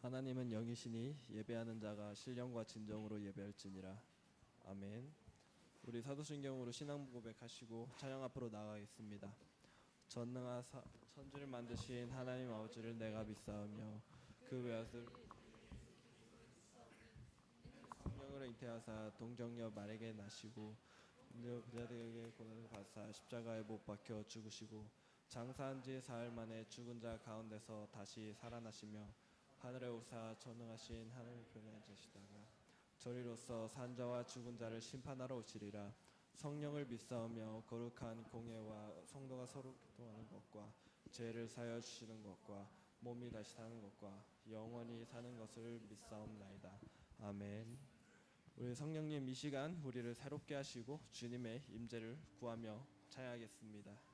하나님은 영이시니 예배하는 자가 신령과 진정으로 예배할지니라. 아멘. 우리 사도신경으로 신앙 고백하시고 찬양 앞으로 나아가겠습니다. 전능하사 천지를 만드신 하나님 아버지를 내가 믿사오며 그 외아들 성령으로 잉태하사 동정녀 마리아에게 나시고 부자들에게 고난을 받사 십자가에 못 박혀 죽으시고 장사한 지 사흘 만에 죽은 자 가운데서 다시 살아나시며 하늘에 오사 전능하신 하늘의 편에 앉으시다가 저리로서 산자와 죽은 자를 심판하러 오시리라. 성령을 믿사오며 거룩한 공예와 성도가 서로 교통하는 것과 죄를 사하여 주시는 것과 몸이 다시 사는 것과 영원히 사는 것을 믿사옵나이다. 아멘. 우리 성령님, 이 시간 우리를 새롭게 하시고 주님의 임재를 구하며 찬양하겠습니다.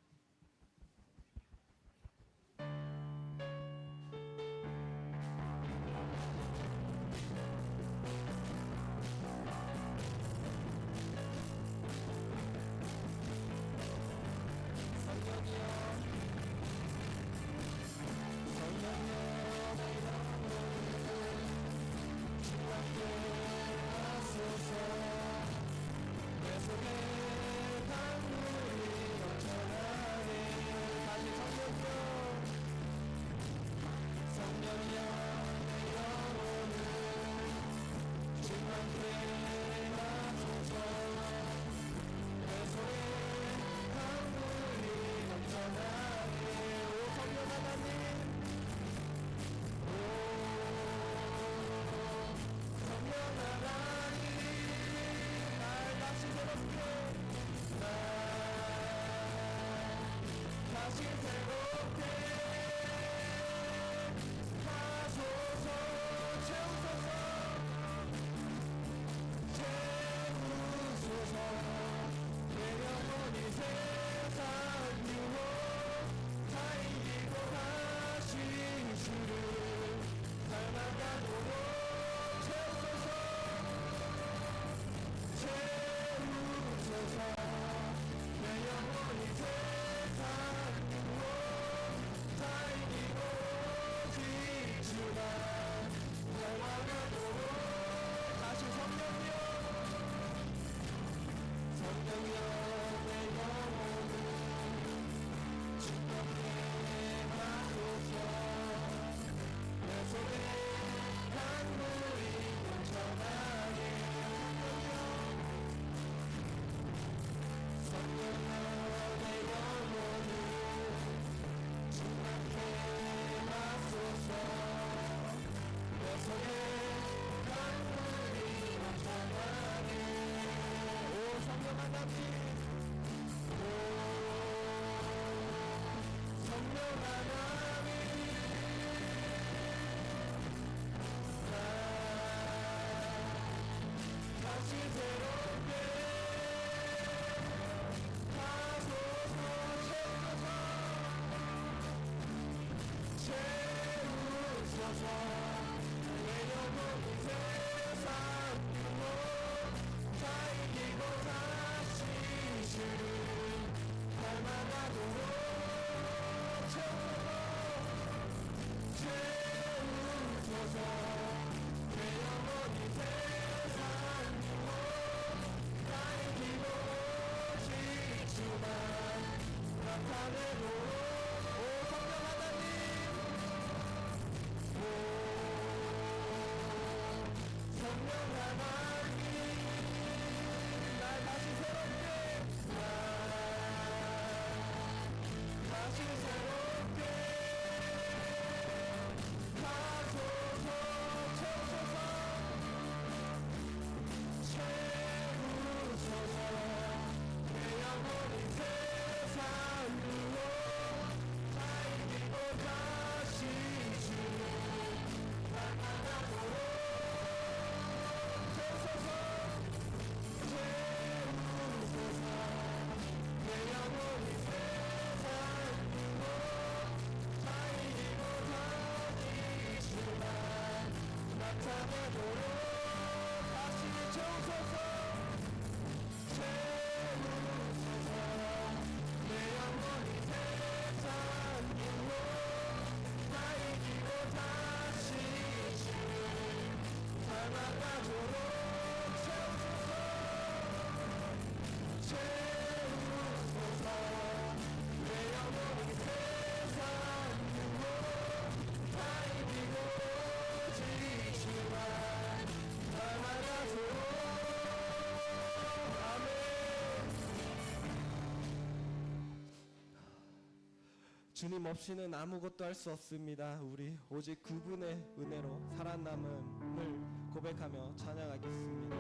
주님 없이는 아무것도 할 수 없습니다. 우리 오직 그분의 은혜로 살아남음을 고백하며 찬양하겠습니다.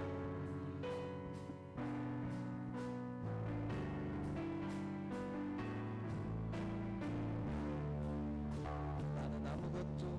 나는 아무것도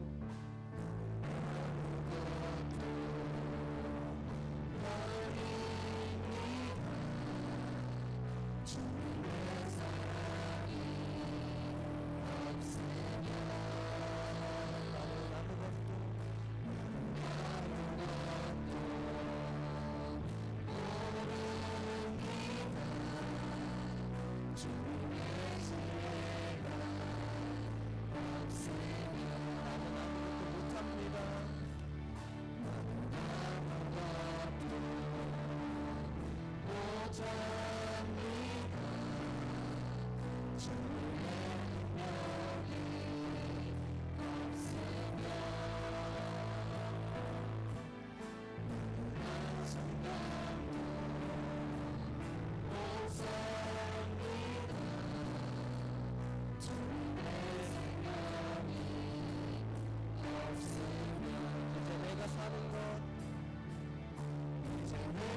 이제 내가 사는 것 오직 한 분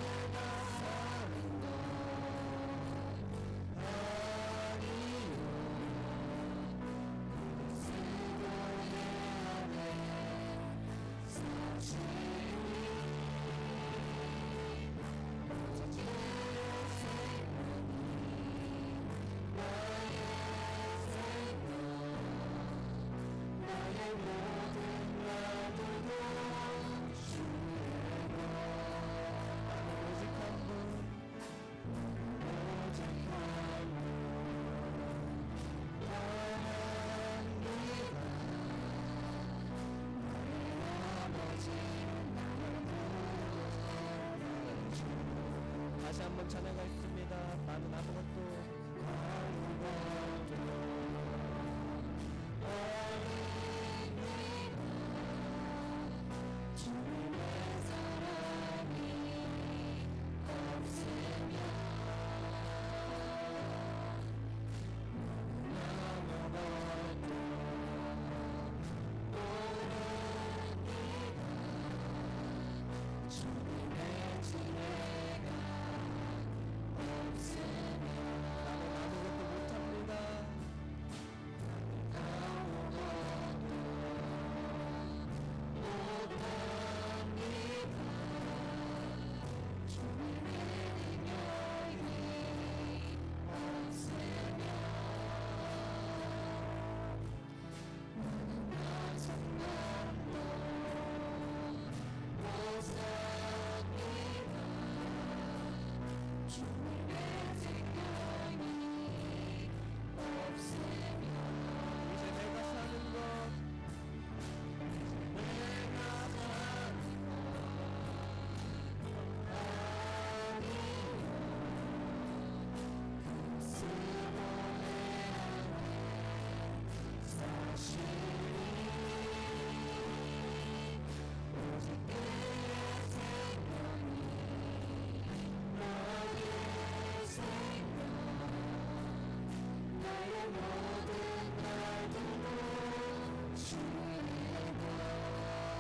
다시 한번 찬양하겠습니다. 나는 아무것도 나는 아무것도 못합니다. 이제 내가 사는 것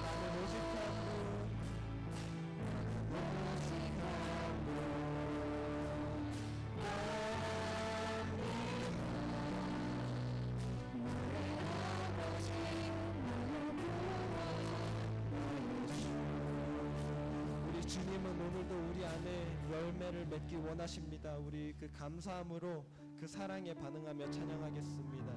나는 오직 한 분 우리 주님은 오늘도 우리 안에 열매를 맺기 원하십니다. 우리 그 감사함으로 그 사랑에 반응하며 찬양하겠습니다.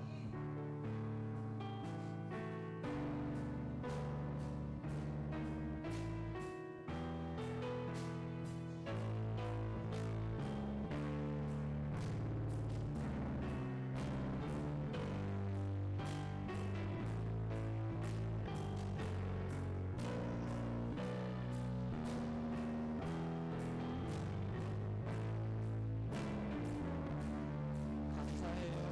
감사해요.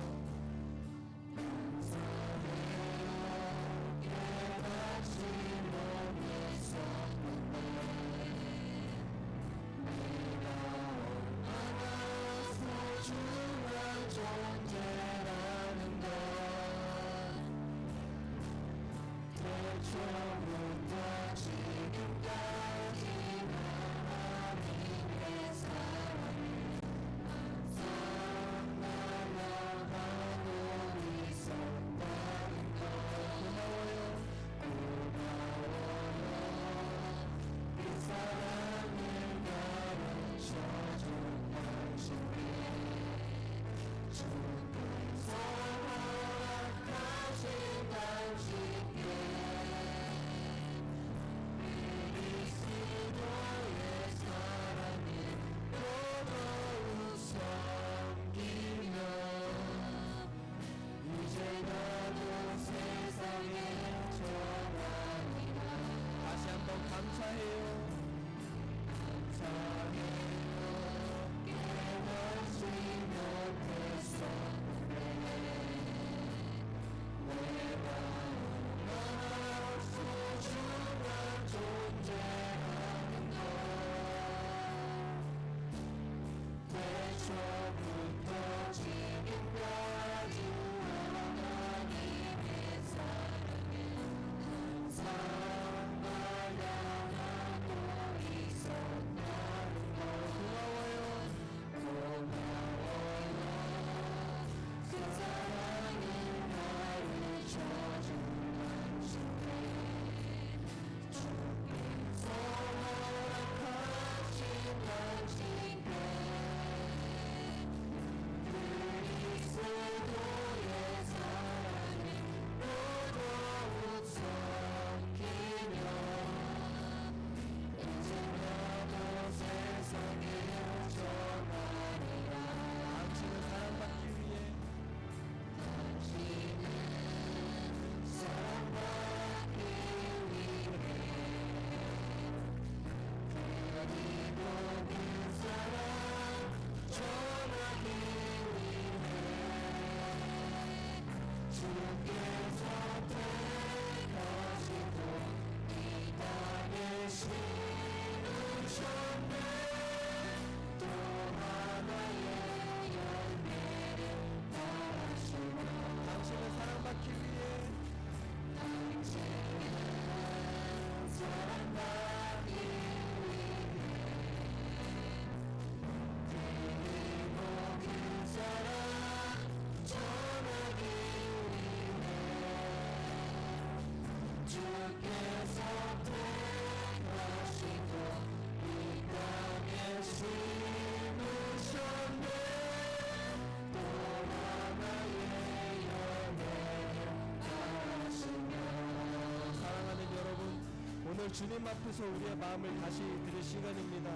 주님 앞에서 우리의 마음을 다시 들을 시간입니다.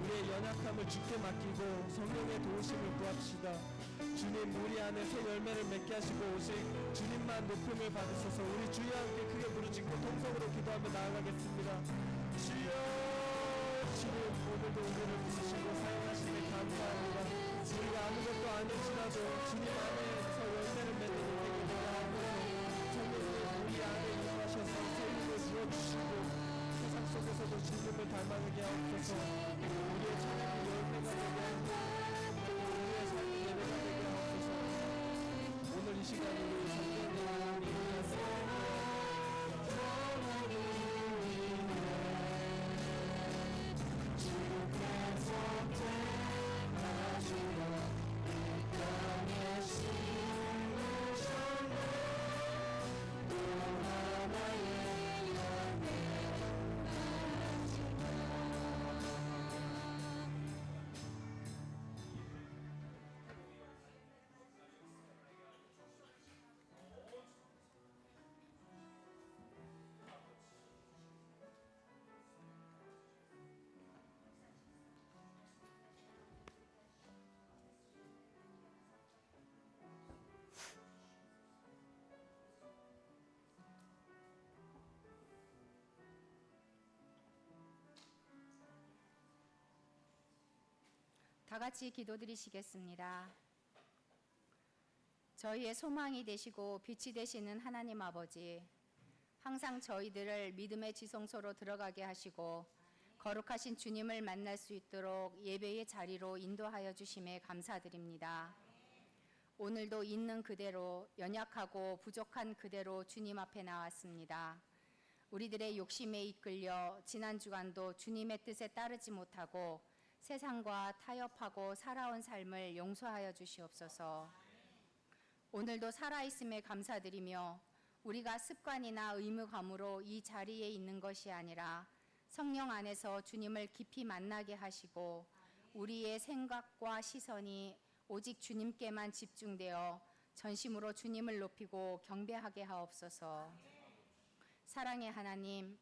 우리의 연약함을 주께 맡기고 성령의 도우심을 구합시다. 주님, 우리 안에 새 열매를 맺게 하시고 오직 주님만 높임을 받으셔서 우리 주여 함께 크게 부르짖고 통성으로 기도하며 나아가겠습니다. 주여, 주님, 오늘도 우리를 부르시고 사용하시니 감사합니다. 우리가 아무것도 아닐지라도 주님 안에서 열매를 맺는 인생이 되게 하옵소서. 성령님, 우리 안에 임하셔서 새 힘을 부어주시고 세상 속에서도 주님을 닮아가게 하옵소서. 우리의 찬양이 열매가 되게 하옵소서. 우리의 삶이 예배가 되게 하옵소서. 오늘 이 시간 우리 성령님 위하여 다 같이 기도드리시겠습니다. 저희의 소망이 되시고 빛이 되시는 하나님 아버지, 항상 저희들을 믿음의 지성소로 들어가게 하시고 거룩하신 주님을 만날 수 있도록 예배의 자리로 인도하여 주심에 감사드립니다. 오늘도 있는 그대로, 연약하고 부족한 그대로 주님 앞에 나왔습니다. 우리들의 욕심에 이끌려 지난 주간도 주님의 뜻에 따르지 못하고 세상과 타협하고 살아온 삶을 용서하여 주시옵소서. 오늘도 살아있음에 감사드리며 우리가 습관이나 의무감으로 이 자리에 있는 것이 아니라 성령 안에서 주님을 깊이 만나게 하시고 우리의 생각과 시선이 오직 주님께만 집중되어 전심으로 주님을 높이고 경배하게 하옵소서. 사랑의 하나님,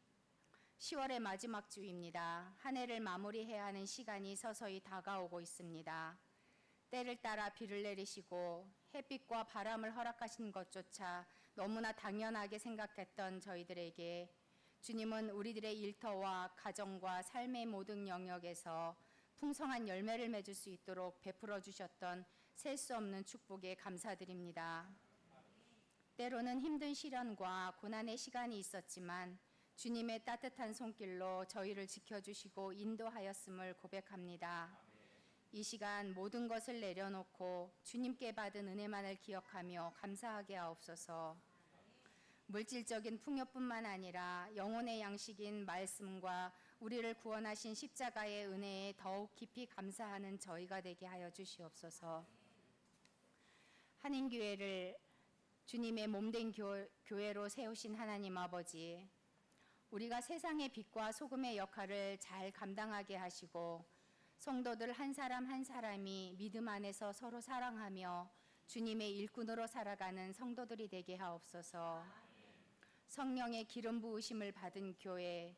10월의 마지막 주입니다. 한 해를 마무리해야 하는 시간이 서서히 다가오고 있습니다. 때를 따라 비를 내리시고 햇빛과 바람을 허락하신 것조차 너무나 당연하게 생각했던 저희들에게 주님은 우리들의 일터와 가정과 삶의 모든 영역에서 풍성한 열매를 맺을 수 있도록 베풀어 주셨던 셀 수 없는 축복에 감사드립니다. 때로는 힘든 시련과 고난의 시간이 있었지만 주님의 따뜻한 손길로 저희를 지켜주시고 인도하였음을 고백합니다. 이 시간 모든 것을 내려놓고 주님께 받은 은혜만을 기억하며 감사하게 하옵소서. 물질적인 풍요뿐만 아니라 영혼의 양식인 말씀과 우리를 구원하신 십자가의 은혜에 더욱 깊이 감사하는 저희가 되게 하여 주시옵소서. 한인교회를 주님의 몸된 교회로 세우신 하나님 아버지, 우리가 세상의 빛과 소금의 역할을 잘 감당하게 하시고 성도들 한 사람 한 사람이 믿음 안에서 서로 사랑하며 주님의 일꾼으로 살아가는 성도들이 되게 하옵소서. 성령의 기름 부으심을 받은 교회,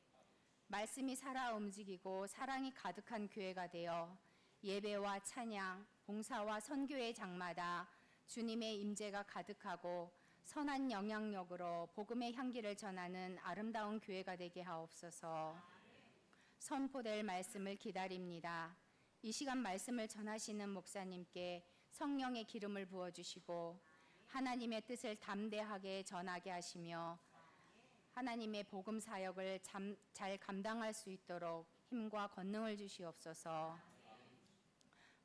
말씀이 살아 움직이고 사랑이 가득한 교회가 되어 예배와 찬양, 봉사와 선교의 장마다 주님의 임재가 가득하고 선한 영향력으로 복음의 향기를 전하는 아름다운 교회가 되게 하옵소서. 선포될 말씀을 기다립니다. 이 시간 말씀을 전하시는 목사님께 성령의 기름을 부어주시고 하나님의 뜻을 담대하게 전하게 하시며 하나님의 복음 사역을 잘 감당할 수 있도록 힘과 권능을 주시옵소서.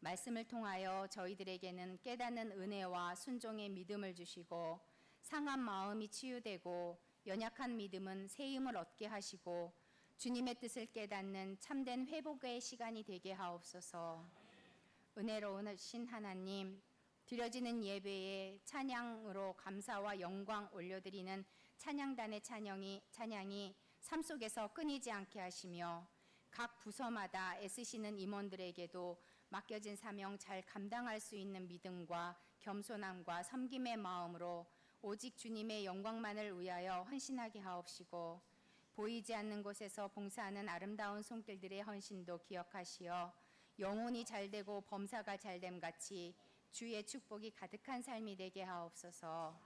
말씀을 통하여 저희들에게는 깨닫는 은혜와 순종의 믿음을 주시고 상한 마음이 치유되고 연약한 믿음은 새 힘을 얻게 하시고 주님의 뜻을 깨닫는 참된 회복의 시간이 되게 하옵소서. 은혜로우신 하나님, 드려지는 예배에 찬양으로 감사와 영광 올려드리는 찬양단의 찬양이 삶 속에서 끊이지 않게 하시며 각 부서마다 애쓰시는 임원들에게도 맡겨진 사명 잘 감당할 수 있는 믿음과 겸손함과 섬김의 마음으로 오직 주님의 영광만을 위하여 헌신하게 하옵시고 보이지 않는 곳에서 봉사하는 아름다운 손길들의 헌신도 기억하시어 영혼이 잘되고 범사가 잘됨 같이 주의 축복이 가득한 삶이 되게 하옵소서.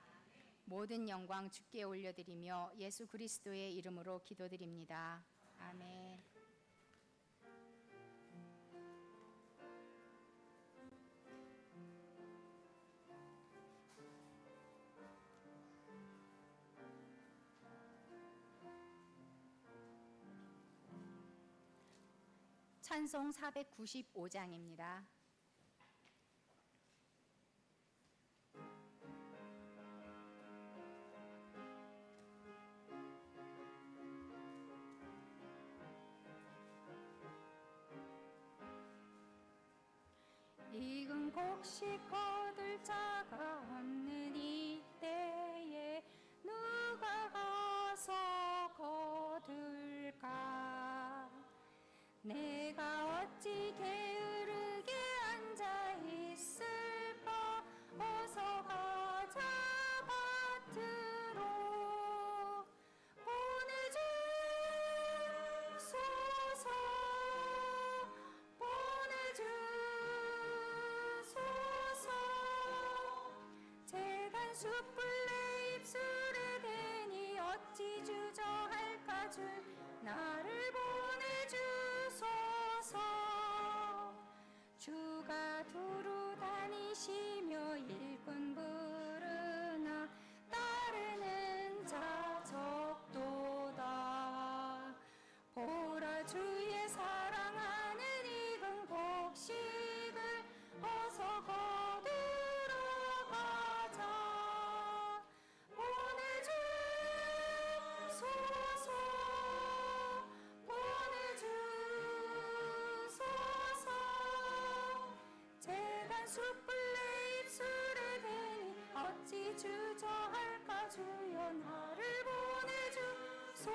모든 영광 주께 올려드리며 예수 그리스도의 이름으로 기도드립니다. 아멘. 찬송 495장입니다. 익은 곡식 거둘 자가 없는 이때에 누가 가서 거둘까? 내가 어찌 게으르게 앉아 있을까? 어서 가자 밭으로 보내주소서. 보내주소서. 재단 숯불 내 입술에 대니 어찌 주저할까? 주 나를 보내주소서. 주가 두루 다니시며 일꾼 부르나 따르는 자 적도다. 보라 주의 사랑하는 익은 곡식을 어서 거두러 가자. 보내주소서. 보내주소서. 재단 숯불 내 입술에 대니 어찌 주저할까? 주여 나를 보내주소서.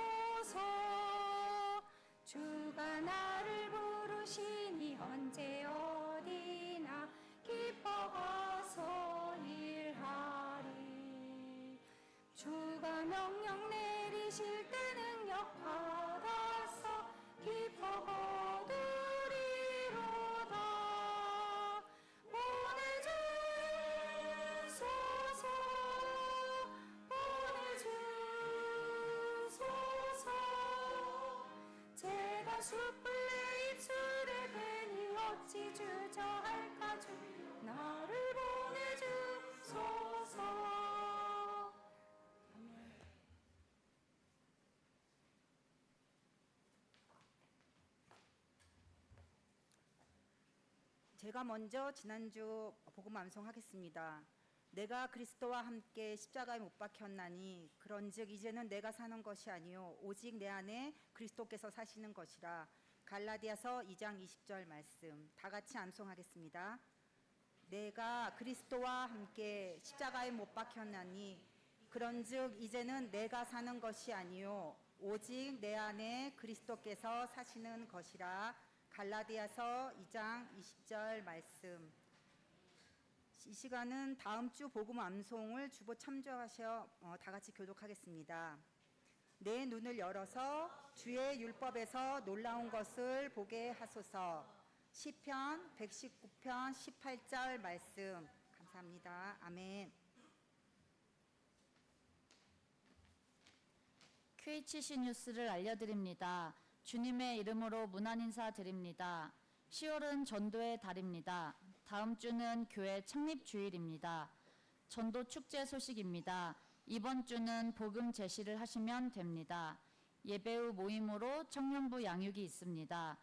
주가 나를 부르시니 언제 어디나 기뻐 가서 일하리. 주가 명령 내리실 때 능력 받아서 기뻐 거두리로다. 보내주소서. 보내주소서. 제가 숯불 내 입술에 대니 어찌 주저할까? 주 나를 보내주소서. 아멘. 제가 먼저 지난주 복음 암송하겠습니다. 내가 그리스도와 함께 십자가에 못 박혔나니 그런즉 이제는 내가 사는 것이 아니요 오직 내 안에 그리스도께서 사시는 것이라. 갈라디아서 2장 20절 말씀 다 같이 암송하겠습니다. 내가 그리스도와 함께 십자가에 못 박혔나니 그런즉 이제는 내가 사는 것이 아니요 오직 내 안에 그리스도께서 사시는 것이라. 갈라디아서 2장 20절 말씀. 이 시간은 다음 주 복음 암송을 주보 참조하셔 다 같이 교독하겠습니다. 내 눈을 열어서 주의 율법에서 놀라운 것을 보게 하소서. 시편 119편 18절 말씀. 감사합니다. 아멘. QHC 뉴스를 알려드립니다. 주님의 이름으로 문안 인사드립니다. 10월은 전도의 달입니다. 다음 주는 교회 창립 주일입니다. 전도 축제 소식입니다. 이번 주는 복음 제시를 하시면 됩니다. 예배 후 모임으로 청년부 양육이 있습니다.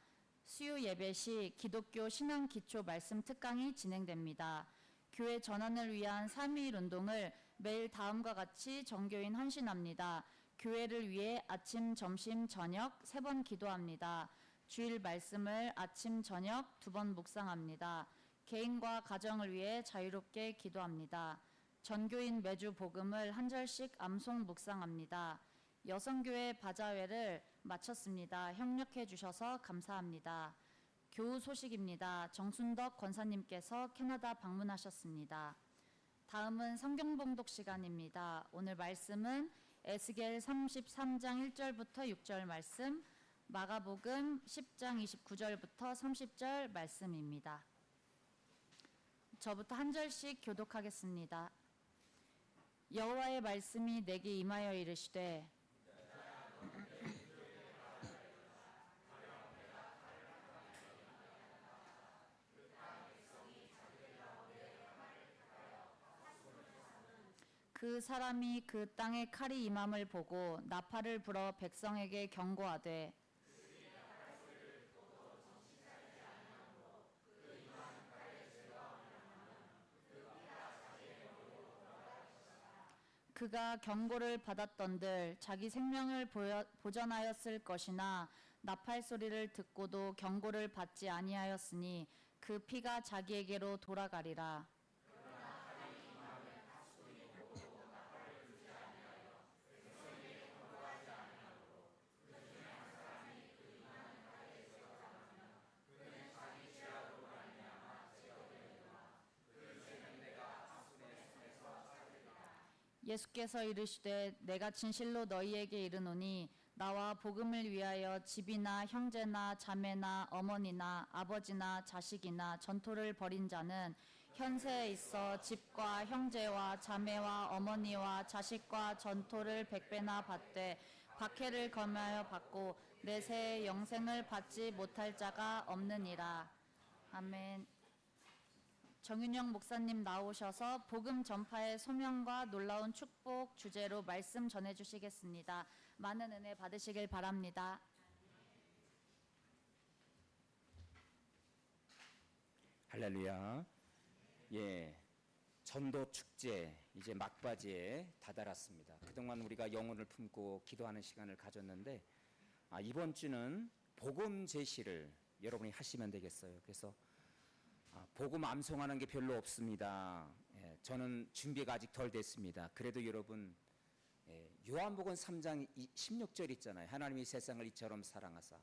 수요 예배 시 기독교 신앙 기초 말씀 특강이 진행됩니다. 교회 전환을 위한 3.2.1 운동을 매일 다음과 같이 정교인 헌신합니다. 교회를 위해 아침, 점심, 저녁 3번 기도합니다. 주일 말씀을 아침, 저녁 2번 묵상합니다. 개인과 가정을 위해 자유롭게 기도합니다. 전교인 매주 복음을 한 절씩 암송 묵상합니다. 여성교회 바자회를 마쳤습니다. 협력해 주셔서 감사합니다. 교우 소식입니다. 정순덕 권사님께서 캐나다 방문하셨습니다. 다음은 성경 봉독 시간입니다. 오늘 말씀은 에스겔 33장 1절부터 6절 말씀, 마가복음 10장 29절부터 30절 말씀입니다. 저부터 한 절씩 교독하겠습니다. 여호와의 말씀이 내게 임하여 이르시되 그 사람이 그 땅에 칼이 임함을 보고 나팔을 불어 백성에게 경고하되 그가 경고를 받았던들 자기 생명을 보전하였을 것이나 나팔 소리를 듣고도 경고를 받지 아니하였으니 그 피가 자기에게로 돌아가리라. 예수께서 이르시되 내가 진실로 너희에게 이르노니 나와 복음을 위하여 집이나 형제나 자매나 어머니나 아버지나 자식이나 전토를 벌인 자는 현세에 있어 집과 형제와 자매와 어머니와 자식과 전토를 100배나 받되 박해를 검하여 받고 내세의 영생을 받지 못할 자가 없느니라. 아멘. 정윤영 목사님 나오셔서 복음 전파의 소명과 놀라운 축복 주제로 말씀 전해주시겠습니다. 많은 은혜 받으시길 바랍니다. 할렐루야. 예, 전도 축제 이제 막바지에 다다랐습니다. 그동안 우리가 영혼을 품고 기도하는 시간을 가졌는데 이번 주는 복음 제시를 여러분이 하시면 되겠어요. 그래서 복음 암송하는 게 별로 없습니다. 예, 저는 준비가 아직 덜 됐습니다. 그래도 여러분 요한복음 3장 16절 있잖아요. 하나님이 세상을 이처럼 사랑하사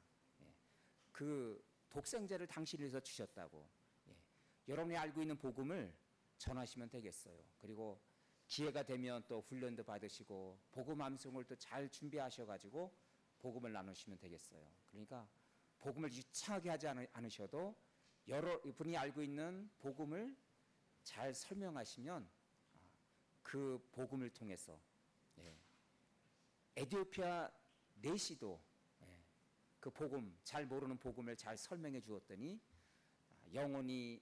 그 독생자를 당신을 위해서 주셨다고. 여러분이 알고 있는 복음을 전하시면 되겠어요. 그리고 기회가 되면 또 훈련도 받으시고 복음 암송을 또 잘 준비하셔가지고 복음을 나누시면 되겠어요. 그러니까 복음을 유창하게 하지 않으셔도 여러분이 알고 있는 복음을 잘 설명하시면 그 복음을 통해서 에티오피아 내시도 그 복음 잘 모르는 복음을 잘 설명해 주었더니 영혼이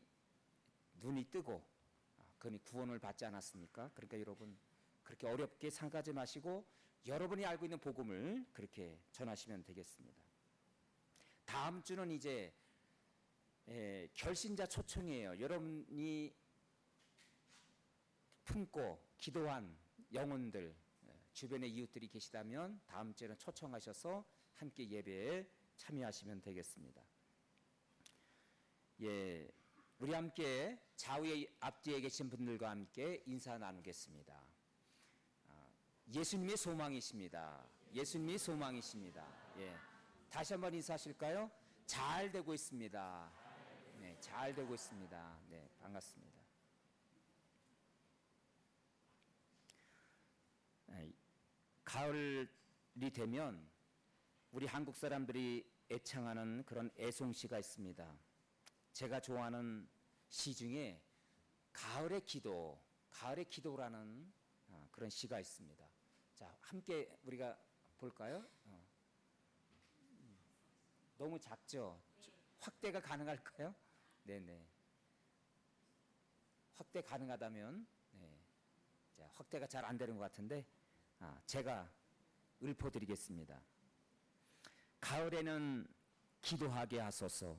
눈이 뜨고 그니 구원을 받지 않았습니까? 그러니까 여러분 그렇게 어렵게 생각하지 마시고 여러분이 알고 있는 복음을 그렇게 전하시면 되겠습니다. 다음 주는 이제 결신자 초청이에요. 여러분이 품고 기도한 영혼들 주변에 이웃들이 계시다면 다음 주에는 초청하셔서 함께 예배에 참여하시면 되겠습니다. 예, 우리 함께 좌우에 앞뒤에 계신 분들과 함께 인사 나누겠습니다. 예수님이 소망이십니다. 예수님이 소망이십니다. 예, 다시 한번 인사하실까요? 잘 되고 있습니다. 네, 잘 되고 있습니다. 네, 반갑습니다. 가을이 되면 우리 한국 사람들이 애창하는 그런 애송시가 있습니다. 제가 좋아하는 시 중에 가을의 기도라는 그런 시가 있습니다. 자, 함께 우리가 볼까요? 너무 작죠? 확대가 가능할까요? 네네. 확대 가능하다면, 네. 자, 확대가 잘 안 되는 것 같은데, 제가 읊어드리겠습니다. 가을에는 기도하게 하소서.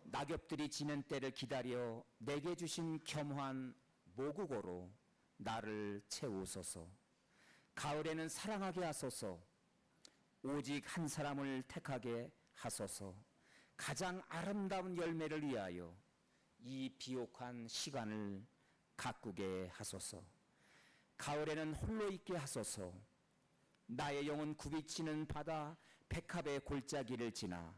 낙엽들이 지는 때를 기다려 내게 주신 겸한 모국어로 나를 채우소서. 가을에는 사랑하게 하소서. 오직 한 사람을 택하게 하소서. 가장 아름다운 열매를 위하여 이 비옥한 시간을 가꾸게 하소서. 가을에는 홀로 있게 하소서. 나의 영혼 굽이치는 바다 백합의 골짜기를 지나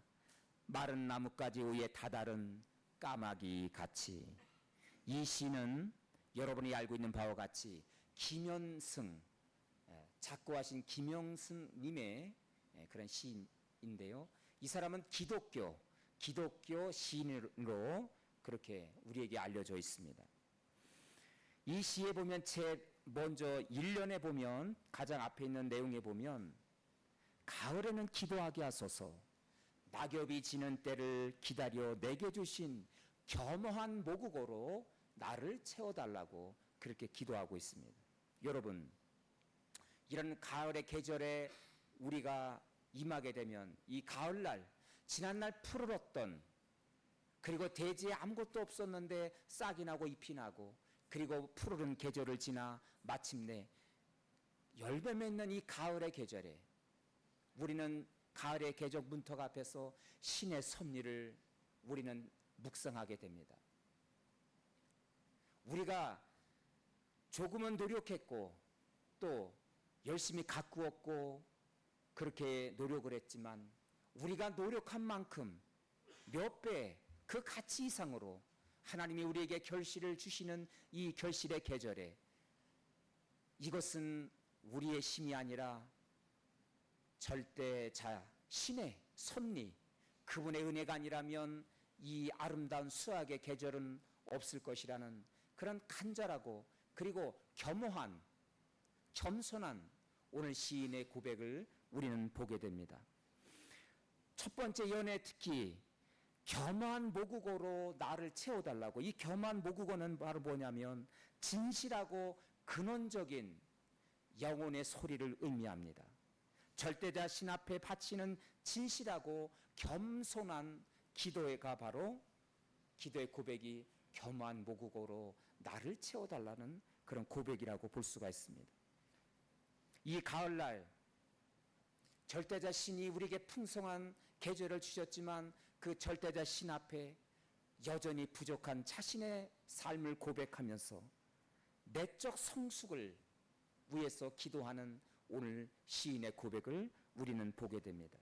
마른 나뭇가지 위에 다다른 까마귀 같이. 이 시는 여러분이 알고 있는 바와 같이 김현승 작고하신 김영순님의 그런 시인인데요. 이 사람은 기독교 시인으로 그렇게 우리에게 알려져 있습니다. 이 시에 보면 제일 먼저 1년에 보면 가장 앞에 있는 내용에 보면 가을에는 기도하게 하소서 낙엽이 지는 때를 기다려 내게 주신 겸허한 모국어로 나를 채워달라고 그렇게 기도하고 있습니다. 여러분, 이런 가을의 계절에 우리가 임하게 되면 이 가을날, 지난날 푸르렀던, 그리고 대지에 아무것도 없었는데 싹이 나고 잎이 나고, 그리고 푸르른 계절을 지나 마침내 열매 맺는 이 가을의 계절에 우리는 가을의 계절 문턱 앞에서 신의 섭리를 우리는 묵상하게 됩니다. 우리가 조금은 노력했고 또 열심히 가꾸었고 그렇게 노력을 했지만 우리가 노력한 만큼 몇 배 그 가치 이상으로 하나님이 우리에게 결실을 주시는 이 결실의 계절에 이것은 우리의 힘이 아니라 절대자 신의 섭리, 그분의 은혜가 아니라면 이 아름다운 수학의 계절은 없을 것이라는 그런 간절하고 그리고 겸허한 겸손한 오늘 시인의 고백을 우리는 보게 됩니다. 첫 번째 연애 특히 겸허한 모국어로 나를 채워달라고. 이 겸허한 모국어는 바로 뭐냐면 진실하고 근원적인 영혼의 소리를 의미합니다. 절대자 신 앞에 바치는 진실하고 겸손한 기도가 바로 기도의 고백이 겸허한 모국어로 나를 채워달라는 그런 고백이라고 볼 수가 있습니다. 이 가을날 절대자 신이 우리에게 풍성한 계절을 주셨지만 그 절대자 신 앞에 여전히 부족한 자신의 삶을 고백하면서 내적 성숙을 위해서 기도하는 오늘 시인의 고백을 우리는 보게 됩니다.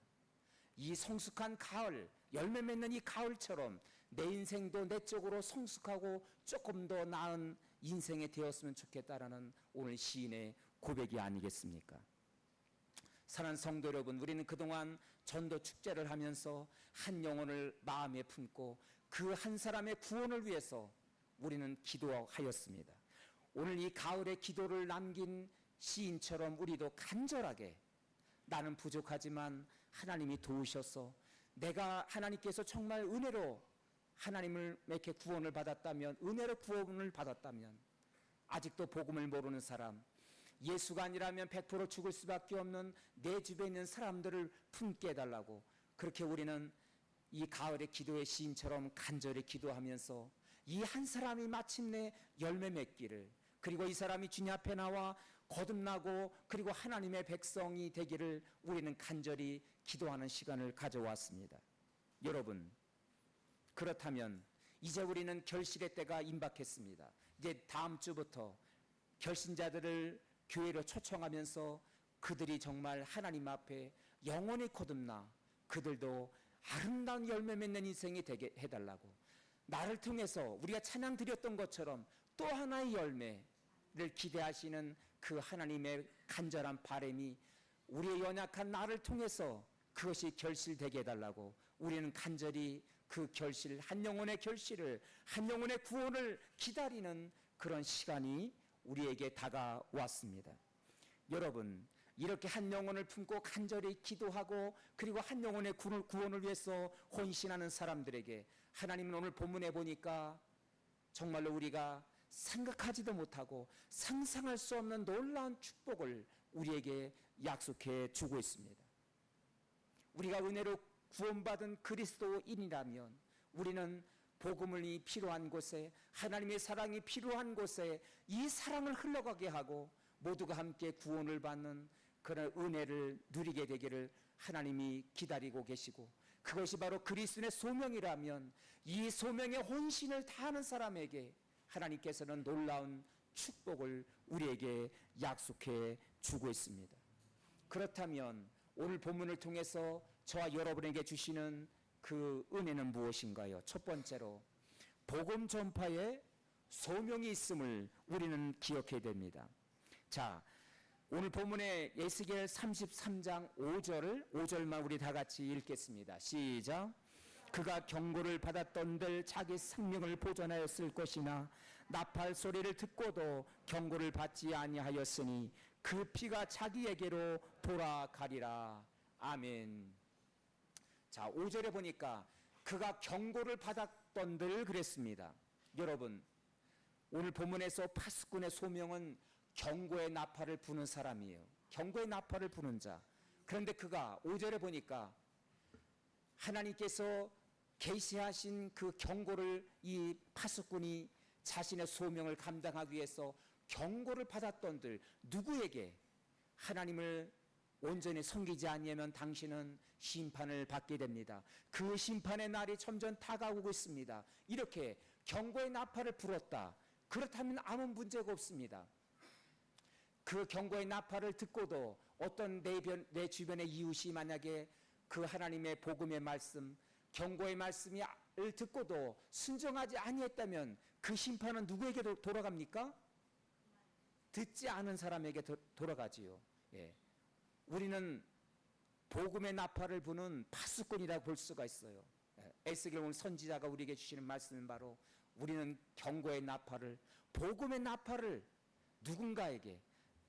이 성숙한 가을, 열매 맺는 이 가을처럼 내 인생도 내적으로 성숙하고 조금 더 나은 인생이 되었으면 좋겠다라는 오늘 시인의 고백이 아니겠습니까? 사랑하는 성도 여러분, 우리는 그동안 전도 축제를 하면서 한 영혼을 마음에 품고 그 한 사람의 구원을 위해서 우리는 기도하였습니다. 오늘 이 가을의 기도를 남긴 시인처럼 우리도 간절하게 나는 부족하지만 하나님이 도우셔서 내가 하나님께서 정말 은혜로 하나님을 이렇게 구원을 받았다면, 은혜로 구원을 받았다면 아직도 복음을 모르는 사람, 예수가 아니라면 100% 죽을 수밖에 없는 내 주변에 있는 사람들을 품게 해달라고 그렇게 우리는 이 가을의 기도의 시인처럼 간절히 기도하면서 이 한 사람이 마침내 열매 맺기를, 그리고 이 사람이 주님 앞에 나와 거듭나고 그리고 하나님의 백성이 되기를 우리는 간절히 기도하는 시간을 가져왔습니다. 여러분, 그렇다면 이제 우리는 결실의 때가 임박했습니다. 이제 다음 주부터 결신자들을 교회로 초청하면서 그들이 정말 하나님 앞에 영원히 거듭나 그들도 아름다운 열매 맺는 인생이 되게 해달라고, 나를 통해서 우리가 찬양 드렸던 것처럼 또 하나의 열매를 기대하시는 그 하나님의 간절한 바람이 우리의 연약한 나를 통해서 그것이 결실되게 해달라고 우리는 간절히 그 결실, 한 영혼의 결실을, 한 영혼의 구원을 기다리는 그런 시간이 우리에게 다가왔습니다. 여러분, 이렇게 한 영혼을 품고 간절히 기도하고 그리고 한 영혼의 구원을 위해서 헌신하는 사람들에게 하나님은 오늘 본문에 보니까 정말로 우리가 생각하지도 못하고 상상할 수 없는 놀라운 축복을 우리에게 약속해 주고 있습니다. 우리가 은혜로 구원받은 그리스도인이라면 우리는 복음이 필요한 곳에, 하나님의 사랑이 필요한 곳에 이 사랑을 흘러가게 하고 모두가 함께 구원을 받는 그런 은혜를 누리게 되기를 하나님이 기다리고 계시고, 그것이 바로 그리스도의 소명이라면 이 소명의 혼신을 다하는 사람에게 하나님께서는 놀라운 축복을 우리에게 약속해 주고 있습니다. 그렇다면 오늘 본문을 통해서 저와 여러분에게 주시는 그 은혜는 무엇인가요? 첫 번째로 복음 전파에 소명이 있음을 우리는 기억해야 됩니다. 자, 오늘 본문의 에스겔 33장 5절만 우리 다 같이 읽겠습니다. 시작. 그가 경고를 받았던들 자기 생명을 보존하였을 것이나 나팔 소리를 듣고도 경고를 받지 아니하였으니 그 피가 자기에게로 돌아가리라. 아멘. 자, 5절에 보니까 그가 경고를 받았던들 그랬습니다. 여러분, 오늘 본문에서 파수꾼의 소명은 경고의 나팔을 부는 사람이에요. 경고의 나팔을 부는 자. 그런데 그가 5절에 보니까 하나님께서 계시하신 그 경고를 이 파수꾼이 자신의 소명을 감당하기 위해서 경고를 받았던들 누구에게? 하나님을 온전히 섬기지 아니하면 당신은 심판을 받게 됩니다. 그 심판의 날이 점점 다가오고 있습니다. 이렇게 경고의 나팔을 불었다. 그렇다면 아무 문제가 없습니다. 그 경고의 나팔을 듣고도 어떤 내 주변의 이웃이 만약에 그 하나님의 복음의 말씀, 경고의 말씀을 듣고도 순종하지 아니했다면 그 심판은 누구에게 돌아갑니까? 듣지 않은 사람에게 돌아가지요. 예. 우리는 복음의 나팔을 부는 파수꾼이라고 볼 수가 있어요. 에스겔 오늘 선지자가 우리에게 주시는 말씀은 바로 우리는 경고의 나팔을, 복음의 나팔을 누군가에게,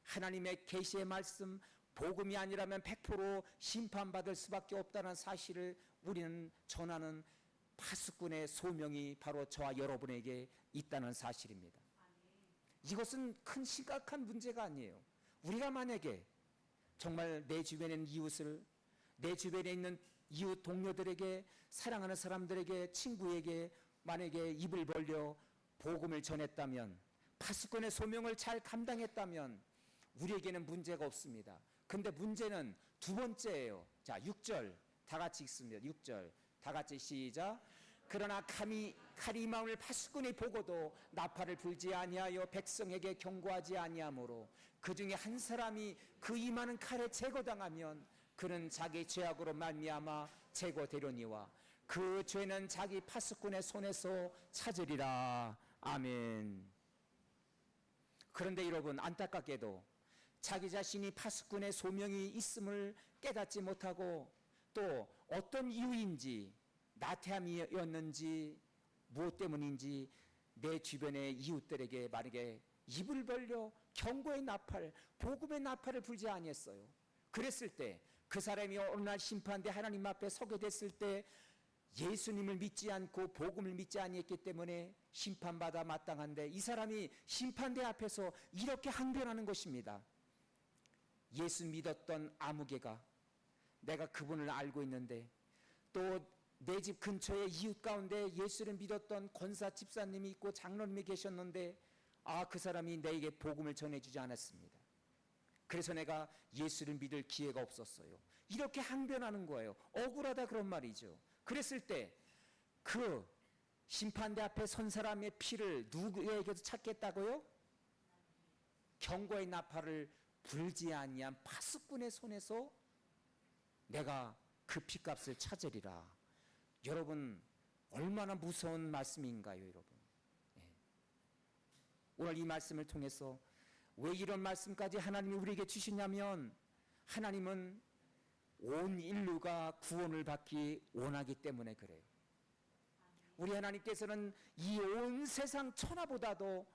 하나님의 계시의 말씀, 복음이 아니라면 100% 심판받을 수밖에 없다는 사실을 우리는 전하는 파수꾼의 소명이 바로 저와 여러분에게 있다는 사실입니다. 이것은 큰 심각한 문제가 아니에요. 우리가 만약에 정말 내 주변에 있는 이웃을, 내 주변에 있는 이웃 동료들에게, 사랑하는 사람들에게, 친구에게 만약에 입을 벌려 복음을 전했다면, 파수꾼의 소명을 잘 감당했다면 우리에게는 문제가 없습니다. 근데 문제는 두 번째예요. 자, 6절 다 같이 읽습니다. 6절 다 같이 시작. 그러나 칼이 이 마음을 파수꾼이 보고도 나팔을 불지 아니하여 백성에게 경고하지 아니하므로 그 중에 한 사람이 그 임하는 칼에 제거당하면 그는 자기 죄악으로 말미암아 제거되려니와 그 죄는 자기 파수꾼의 손에서 찾으리라. 아멘. 그런데 여러분, 안타깝게도 자기 자신이 파수꾼의 소명이 있음을 깨닫지 못하고 또 어떤 이유인지, 나태함이었는지 무엇 때문인지 내 주변의 이웃들에게 만약에 입을 벌려 경고의 나팔, 복음의 나팔을 불지 아니했어요. 그랬을 때 그 사람이 어느 날 심판대 하나님 앞에 서게 됐을 때 예수님을 믿지 않고 복음을 믿지 아니했기 때문에 심판받아 마땅한데 이 사람이 심판대 앞에서 이렇게 항변하는 것입니다. 예수 믿었던 아무개가, 내가 그분을 알고 있는데 또 내 집 근처에 이웃 가운데 예수를 믿었던 권사 집사님이 있고 장로님이 계셨는데 그 사람이 내게 복음을 전해주지 않았습니다. 그래서 내가 예수를 믿을 기회가 없었어요. 이렇게 항변하는 거예요. 억울하다 그런 말이죠. 그랬을 때 그 심판대 앞에 선 사람의 피를 누구에게도 찾겠다고요? 경고의 나팔을 불지 아니한 파수꾼의 손에서 내가 그 피값을 찾으리라. 여러분, 얼마나 무서운 말씀인가요, 여러분? 예. 오늘 이 말씀을 통해서 왜 이런 말씀까지 하나님이 우리에게 주시냐면 하나님은 온 인류가 구원을 받기 원하기 때문에 그래요. 우리 하나님께서는 이 온 세상 천하보다도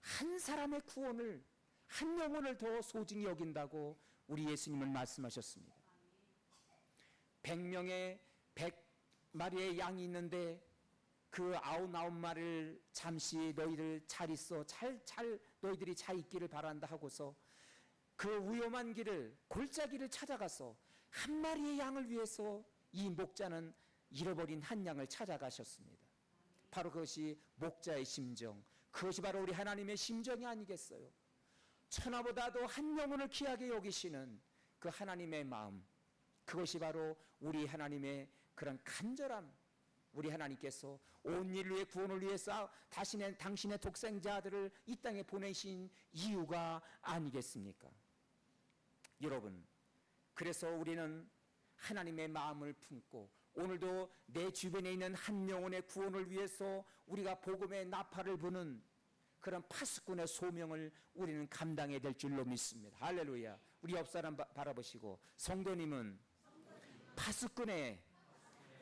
한 사람의 구원을, 한 영혼을 더 소중히 여긴다고 우리 예수님은 말씀하셨습니다. 100명의 100마리의 양이 있는데 그 99마리를 잠시 너희들 잘 있어, 너희들이 잘 있기를 바란다 하고서 그 위험한 길을, 골짜기를 찾아가서 한 마리의 양을 위해서 이 목자는 잃어버린 한 양을 찾아가셨습니다. 바로 그것이 목자의 심정, 그것이 바로 우리 하나님의 심정이 아니겠어요? 천하보다도 한 영혼을 귀하게 여기시는 그 하나님의 마음, 그것이 바로 우리 하나님의 그런 간절함, 우리 하나님께서 온 인류의 구원을 위해서 당신의 독생자들을 이 땅에 보내신 이유가 아니겠습니까? 여러분, 그래서 우리는 하나님의 마음을 품고 오늘도 내 주변에 있는 한 영혼의 구원을 위해서 우리가 복음의 나팔을 부는 그런 파수꾼의 소명을 우리는 감당해야 될 줄로 믿습니다. 할렐루야. 우리 옆 사람 바라보시고, 성도님은 파수꾼의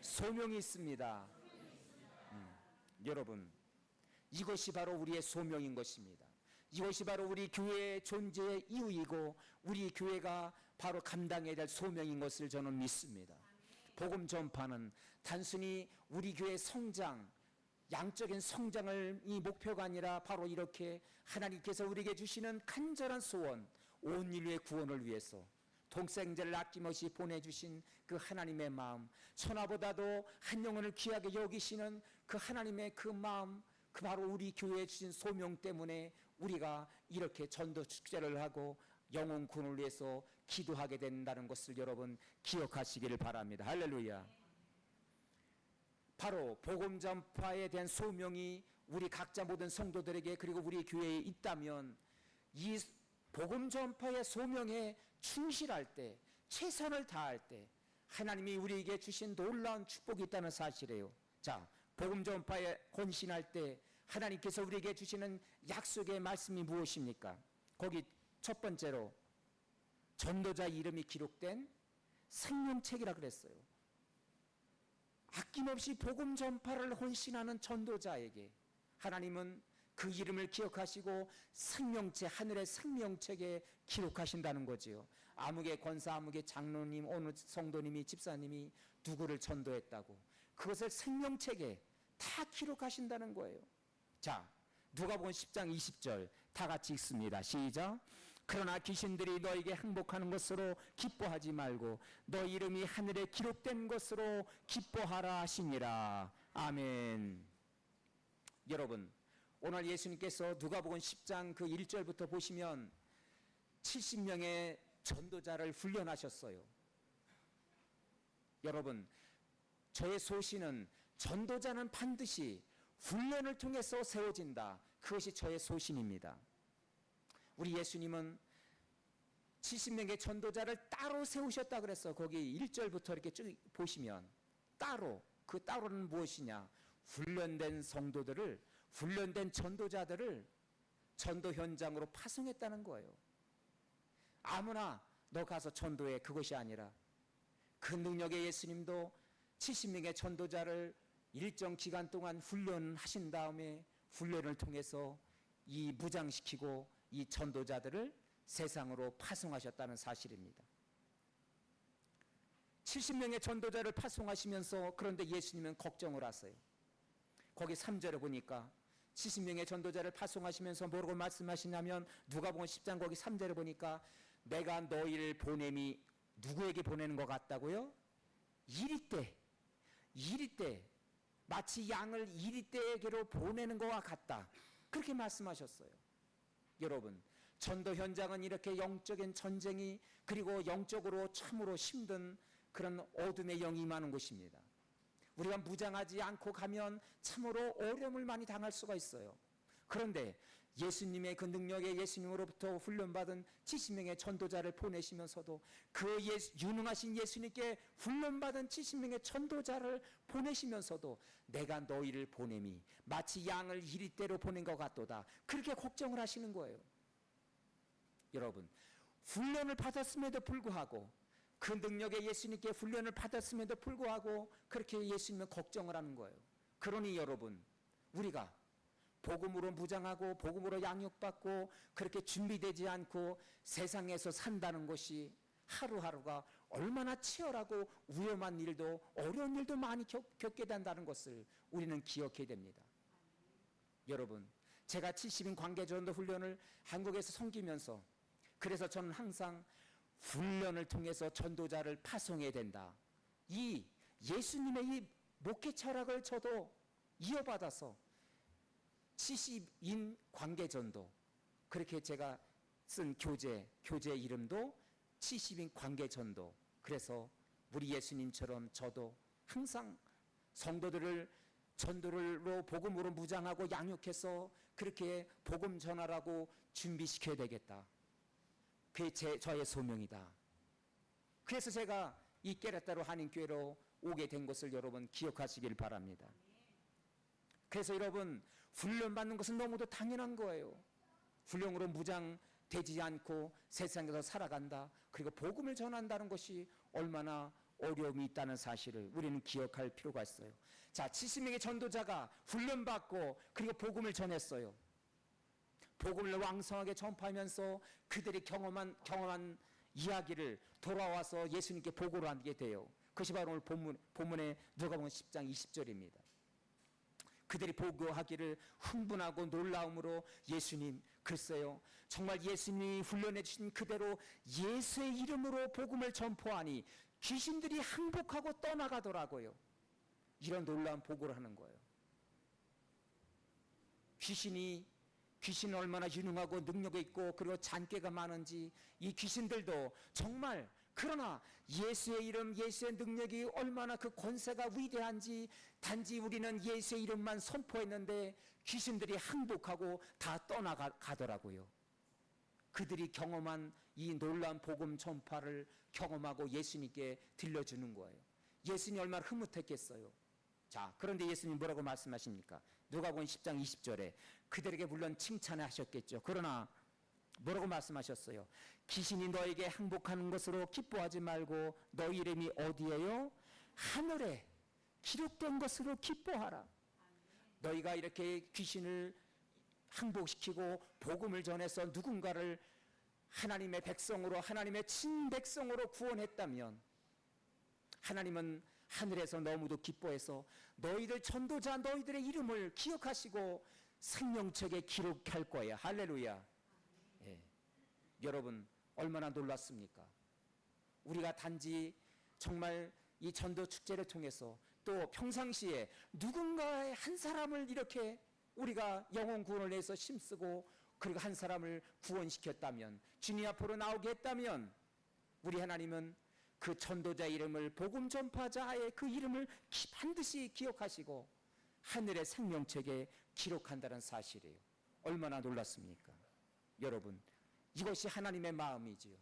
소명이 있습니다. 여러분, 이것이 바로 우리의 소명인 것입니다. 이것이 바로 우리 교회의 존재의 이유이고 우리 교회가 바로 감당해야 될 소명인 것을 저는 믿습니다. 복음 전파는 단순히 우리 교회의 성장, 양적인 성장을 이 목표가 아니라 바로 이렇게 하나님께서 우리에게 주시는 간절한 소원, 온 인류의 구원을 위해서 독생자를 아낌없이 보내주신 그 하나님의 마음, 천하보다도 한 영혼을 귀하게 여기시는 그 하나님의 그 마음, 그 바로 우리 교회에 주신 소명 때문에 우리가 이렇게 전도 축제를 하고 영혼 구원을 위해서 기도하게 된다는 것을 여러분 기억하시기를 바랍니다. 할렐루야. 바로 복음 전파에 대한 소명이 우리 각자 모든 성도들에게 그리고 우리 교회에 있다면 이 복음 전파의 소명에 충실할 때, 최선을 다할 때 하나님이 우리에게 주신 놀라운 축복이 있다는 사실이에요. 자, 복음 전파에 헌신할 때 하나님께서 우리에게 주시는 약속의 말씀이 무엇입니까? 거기 첫 번째로 전도자 이름이 기록된 생명책이라 그랬어요. 아낌없이 복음 전파를 헌신하는 전도자에게 하나님은 그 이름을 기억하시고 생명책, 하늘의 생명책에 기록하신다는 거지요. 아무개 권사, 아무개 장로님, 어느 성도님이, 집사님이 누구를 전도했다고 그것을 생명책에 다 기록하신다는 거예요. 자, 누가복음 10장 20절 다 같이 읽습니다. 시작. 그러나 귀신들이 너에게 항복하는 것으로 기뻐하지 말고 너 이름이 하늘에 기록된 것으로 기뻐하라 하시니라. 아멘. 여러분, 오늘 예수님께서 누가복음 10장 그 1절부터 보시면 70명의 전도자를 훈련하셨어요. 여러분, 저의 소신은 전도자는 반드시 훈련을 통해서 세워진다. 그것이 저의 소신입니다. 우리 예수님은 70명의 전도자를 따로 세우셨다 그랬어. 거기 1절부터 이렇게 쭉 보시면 따로, 그 따로는 무엇이냐? 훈련된 성도들을, 훈련된 전도자들을 전도 현장으로 파송했다는 거예요. 아무나 너 가서 전도해, 그것이 아니라 그 능력의 예수님도 70명의 전도자를 일정 기간 동안 훈련하신 다음에 훈련을 통해서 이 무장시키고 이 전도자들을 세상으로 파송하셨다는 사실입니다. 70명의 전도자를 파송하시면서 그런데 예수님은 걱정을 하세요. 거기 3절에 보니까 70명의 전도자를 파송하시면서 뭐라고 말씀하시냐면 누가복음 10장 거기 3절에 보니까 내가 너희를 보냄이 누구에게 보내는 것 같다고요? 이리떼 마치 양을 이리떼에게로 보내는 것과 같다. 그렇게 말씀하셨어요. 여러분, 전도 현장은 이렇게 영적인 전쟁이 그리고 영적으로 참으로 힘든 그런 어둠의 영이 임하는 곳입니다. 우리가 무장하지 않고 가면 참으로 어려움을 많이 당할 수가 있어요. 그런데 예수님의 그 능력에 예수님으로부터 훈련받은 70명의 전도자를 보내시면서도 그 유능하신 예수님께 훈련받은 70명의 전도자를 보내시면서도 내가 너희를 보냄이 마치 양을 이리떼로 보낸 것 같도다. 그렇게 걱정을 하시는 거예요. 여러분, 훈련을 받았음에도 불구하고 그 능력에 예수님께 훈련을 받았음에도 불구하고 그렇게 예수님은 걱정을 하는 거예요. 그러니 여러분, 우리가 복음으로 무장하고 복음으로 양육받고 그렇게 준비되지 않고 세상에서 산다는 것이 하루하루가 얼마나 치열하고 위험한 일도 어려운 일도 많이 겪게 된다는 것을 우리는 기억해야 됩니다. 여러분, 제가 70인 관계전도 훈련을 한국에서 섬기면서 그래서 저는 항상 훈련을 통해서 전도자를 파송해야 된다. 이 예수님의 이 목회 철학을 저도 이어받아서 70인 관계전도, 그렇게 제가 쓴 교재 이름도 70인 관계전도. 그래서 우리 예수님처럼 저도 항상 성도들을 전도로 복음으로 무장하고 양육해서 그렇게 복음 전하라고 준비시켜야 되겠다. 그게 저의 소명이다. 그래서 제가 이 깨레따로 한인교회로 오게 된 것을 여러분 기억하시길 바랍니다. 그래서 여러분, 훈련받는 것은 너무도 당연한 거예요. 훈령으로 무장되지 않고 세상에서 살아간다. 그리고 복음을 전한다는 것이 얼마나 어려움이 있다는 사실을 우리는 기억할 필요가 있어요. 자, 70명의 전도자가 훈련받고 그리고 복음을 전했어요. 복음을 왕성하게 전파하면서 그들이 경험한 이야기를 돌아와서 예수님께 보고를 하게 돼요. 그것이 바로 오늘 본문의 누가복음 10장 20절입니다. 그들이 보고하기를 흥분하고 놀라움으로 예수님, 글쎄요, 정말 예수님이 훈련해 주신 그대로 예수의 이름으로 복음을 전포하니 귀신들이 항복하고 떠나가더라고요. 이런 놀라운 보고를 하는 거예요. 귀신이 얼마나 유능하고 능력이 있고 그리고 잔꾀가 많은지, 이 귀신들도 정말, 그러나 예수의 이름, 예수의 능력이 얼마나 그 권세가 위대한지 단지 우리는 예수의 이름만 선포했는데 귀신들이 항복하고 다 떠나가더라고요. 그들이 경험한 이 놀라운 복음 전파를 경험하고 예수님께 들려주는 거예요. 예수님이 얼마나 흐뭇했겠어요. 자, 그런데 예수님 뭐라고 말씀하십니까? 누가복음 10장 20절에 그들에게 물론 칭찬하셨겠죠. 그러나 뭐라고 말씀하셨어요? 귀신이 너에게 항복하는 것으로 기뻐하지 말고 너희 이름이 어디에요? 하늘에 기록된 것으로 기뻐하라. 너희가 이렇게 귀신을 항복시키고 복음을 전해서 누군가를 하나님의 백성으로, 하나님의 친백성으로 구원했다면 하나님은 하늘에서 너무도 기뻐해서 너희들 전도자, 너희들의 이름을 기억하시고 생명책에 기록할 거예요. 할렐루야. 예. 여러분, 얼마나 놀랐습니까? 우리가 단지 정말 이 전도 축제를 통해서 또 평상시에 누군가의 한 사람을 이렇게 우리가 영혼 구원을 위해서 힘쓰고 그리고 한 사람을 구원시켰다면, 주님 앞으로 나오게 했다면, 우리 하나님은 그 전도자 이름을, 복음 전파자의 그 이름을 반드시 기억하시고 하늘의 생명책에 기록한다는 사실이에요. 얼마나 놀랐습니까? 여러분, 이것이 하나님의 마음이지요.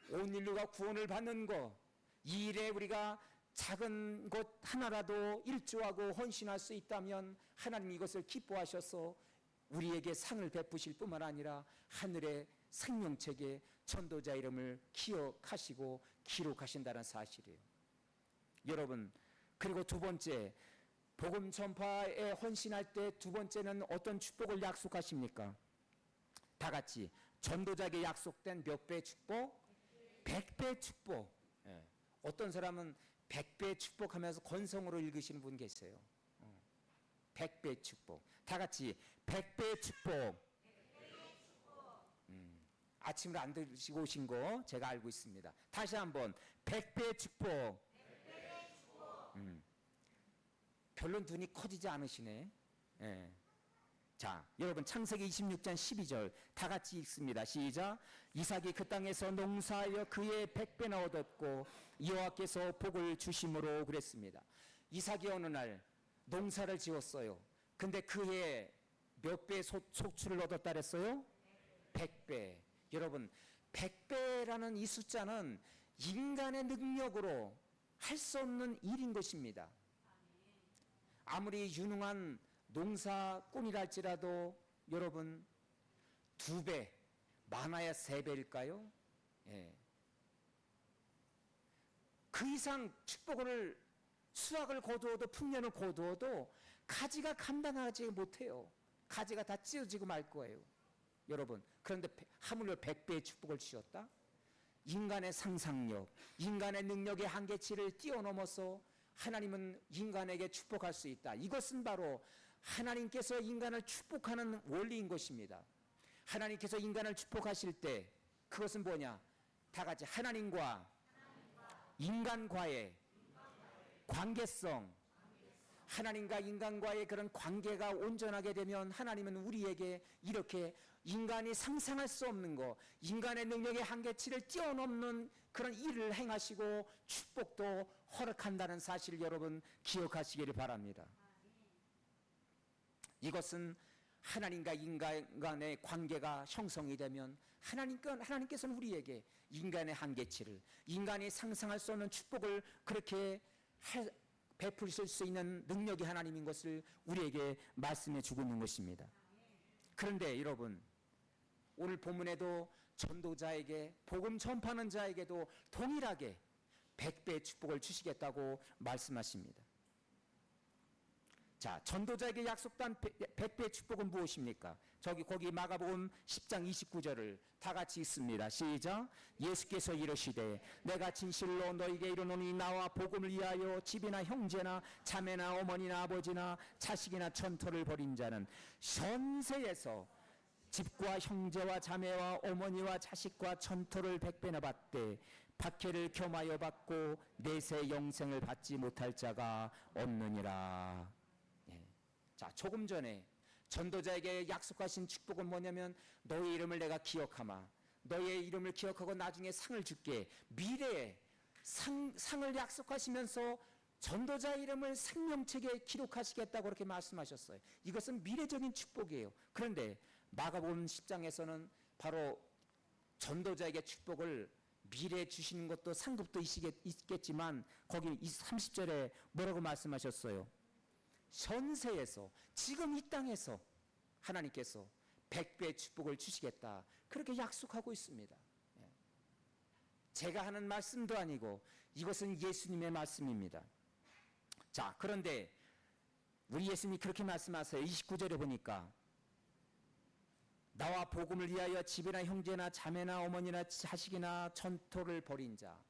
온 인류가 구원을 받는 것, 이 일에 우리가 작은 것 하나라도 일조하고 헌신할 수 있다면 하나님 이것을 기뻐하셔서 우리에게 상을 베푸실 뿐만 아니라 하늘의 생명책에 전도자 이름을 기억하시고 기록하신다는 사실이에요. 여러분, 그리고 두 번째, 복음 전파에 헌신할 때 두 번째는 어떤 축복을 약속하십니까? 다 같이 전도자에게 약속된 몇 배의 축복? 100배의 축복. 예. 어떤 사람은 100배의 축복하면서 건성으로 읽으시는 분 계세요. 100배의 축복. 다 같이 100배의 축복. 아침으로 안 들으시고 오신 거 제가 알고 있습니다. 다시 한번 100배의 축복. 별로 눈이 커지지 않으시네. 예. 자, 여러분, 창세기 26장 12절 다 같이 읽습니다. 시작. 이삭이 그 땅에서 농사하여 그의 100배나 얻었고 여호와께서 복을 주심으로 그랬습니다. 이삭이 어느 날 농사를 지었어요. 근데 그해 몇 배의 속출을 얻었다 그랬어요? 100배. 여러분, 100배라는 이 숫자는 인간의 능력으로 할 수 없는 일인 것입니다. 아무리 유능한 농사꾼이랄지라도 여러분, 2배, 많아야 3배일까요? 예. 그 이상 축복을, 수확을 거두어도, 풍년을 거두어도 가지가 감당하지 못해요. 가지가 다 찢어지고 말 거예요. 여러분, 그런데 하물며 100배의 축복을 주셨다? 인간의 상상력, 인간의 능력의 한계치를 뛰어넘어서 하나님은 인간에게 축복할 수 있다. 이것은 바로 하나님께서 인간을 축복하는 원리인 것입니다. 하나님께서 인간을 축복하실 때 그것은 뭐냐? 다 같이 하나님과 인간과의 관계성, 하나님과 인간과의 그런 관계가 온전하게 되면 하나님은 우리에게 이렇게 인간이 상상할 수 없는 것, 인간의 능력의 한계치를 뛰어넘는 그런 일을 행하시고 축복도 허락한다는 사실을 여러분 기억하시기를 바랍니다. 이것은 하나님과 인간 간의 관계가 형성이 되면 하나님께서는 우리에게 인간의 한계치를, 인간이 상상할 수 없는 축복을 그렇게 베푸실 수 있는 능력이 하나님인 것을 우리에게 말씀해 주고 있는 것입니다. 그런데 여러분, 오늘 본문에도 전도자에게, 복음 전파하는 자에게도 동일하게 100배의 축복을 주시겠다고 말씀하십니다. 자, 전도자에게 약속한 100배의 축복은 무엇입니까? 거기 마가복음 10장 29절을 다 같이 읽습니다. 시작. 예수께서 이르시되 내가 진실로 너희에게 이르노니 나와 복음을 위하여 집이나 형제나 자매나 어머니나 아버지나 자식이나 천토를 벌인 자는 현세에서 집과 형제와 자매와 어머니와 자식과 천토를 100배나 받되 박해를 겸하여 받고 내세 영생을 받지 못할 자가 없느니라. 자, 조금 전에 전도자에게 약속하신 축복은 뭐냐면 너의 이름을 내가 기억하마. 너의 이름을 기억하고 나중에 상을 줄게. 미래에 상을 약속하시면서 전도자 이름을 생명책에 기록하시겠다고 그렇게 말씀하셨어요. 이것은 미래적인 축복이에요. 그런데 마가복음 10장에서는 바로 전도자에게 축복을 미래에 주시는 것도 상급도 있겠지만 거기 30절에 뭐라고 말씀하셨어요? 현세에서, 지금 이 땅에서 하나님께서 100배의 축복을 주시겠다, 그렇게 약속하고 있습니다. 제가 하는 말씀도 아니고 이것은 예수님의 말씀입니다. 자, 그런데 우리 예수님이 그렇게 말씀하세요. 29절에 보니까 나와 복음을 위하여 집이나 형제나 자매나 어머니나 자식이나 천토를 벌인 자.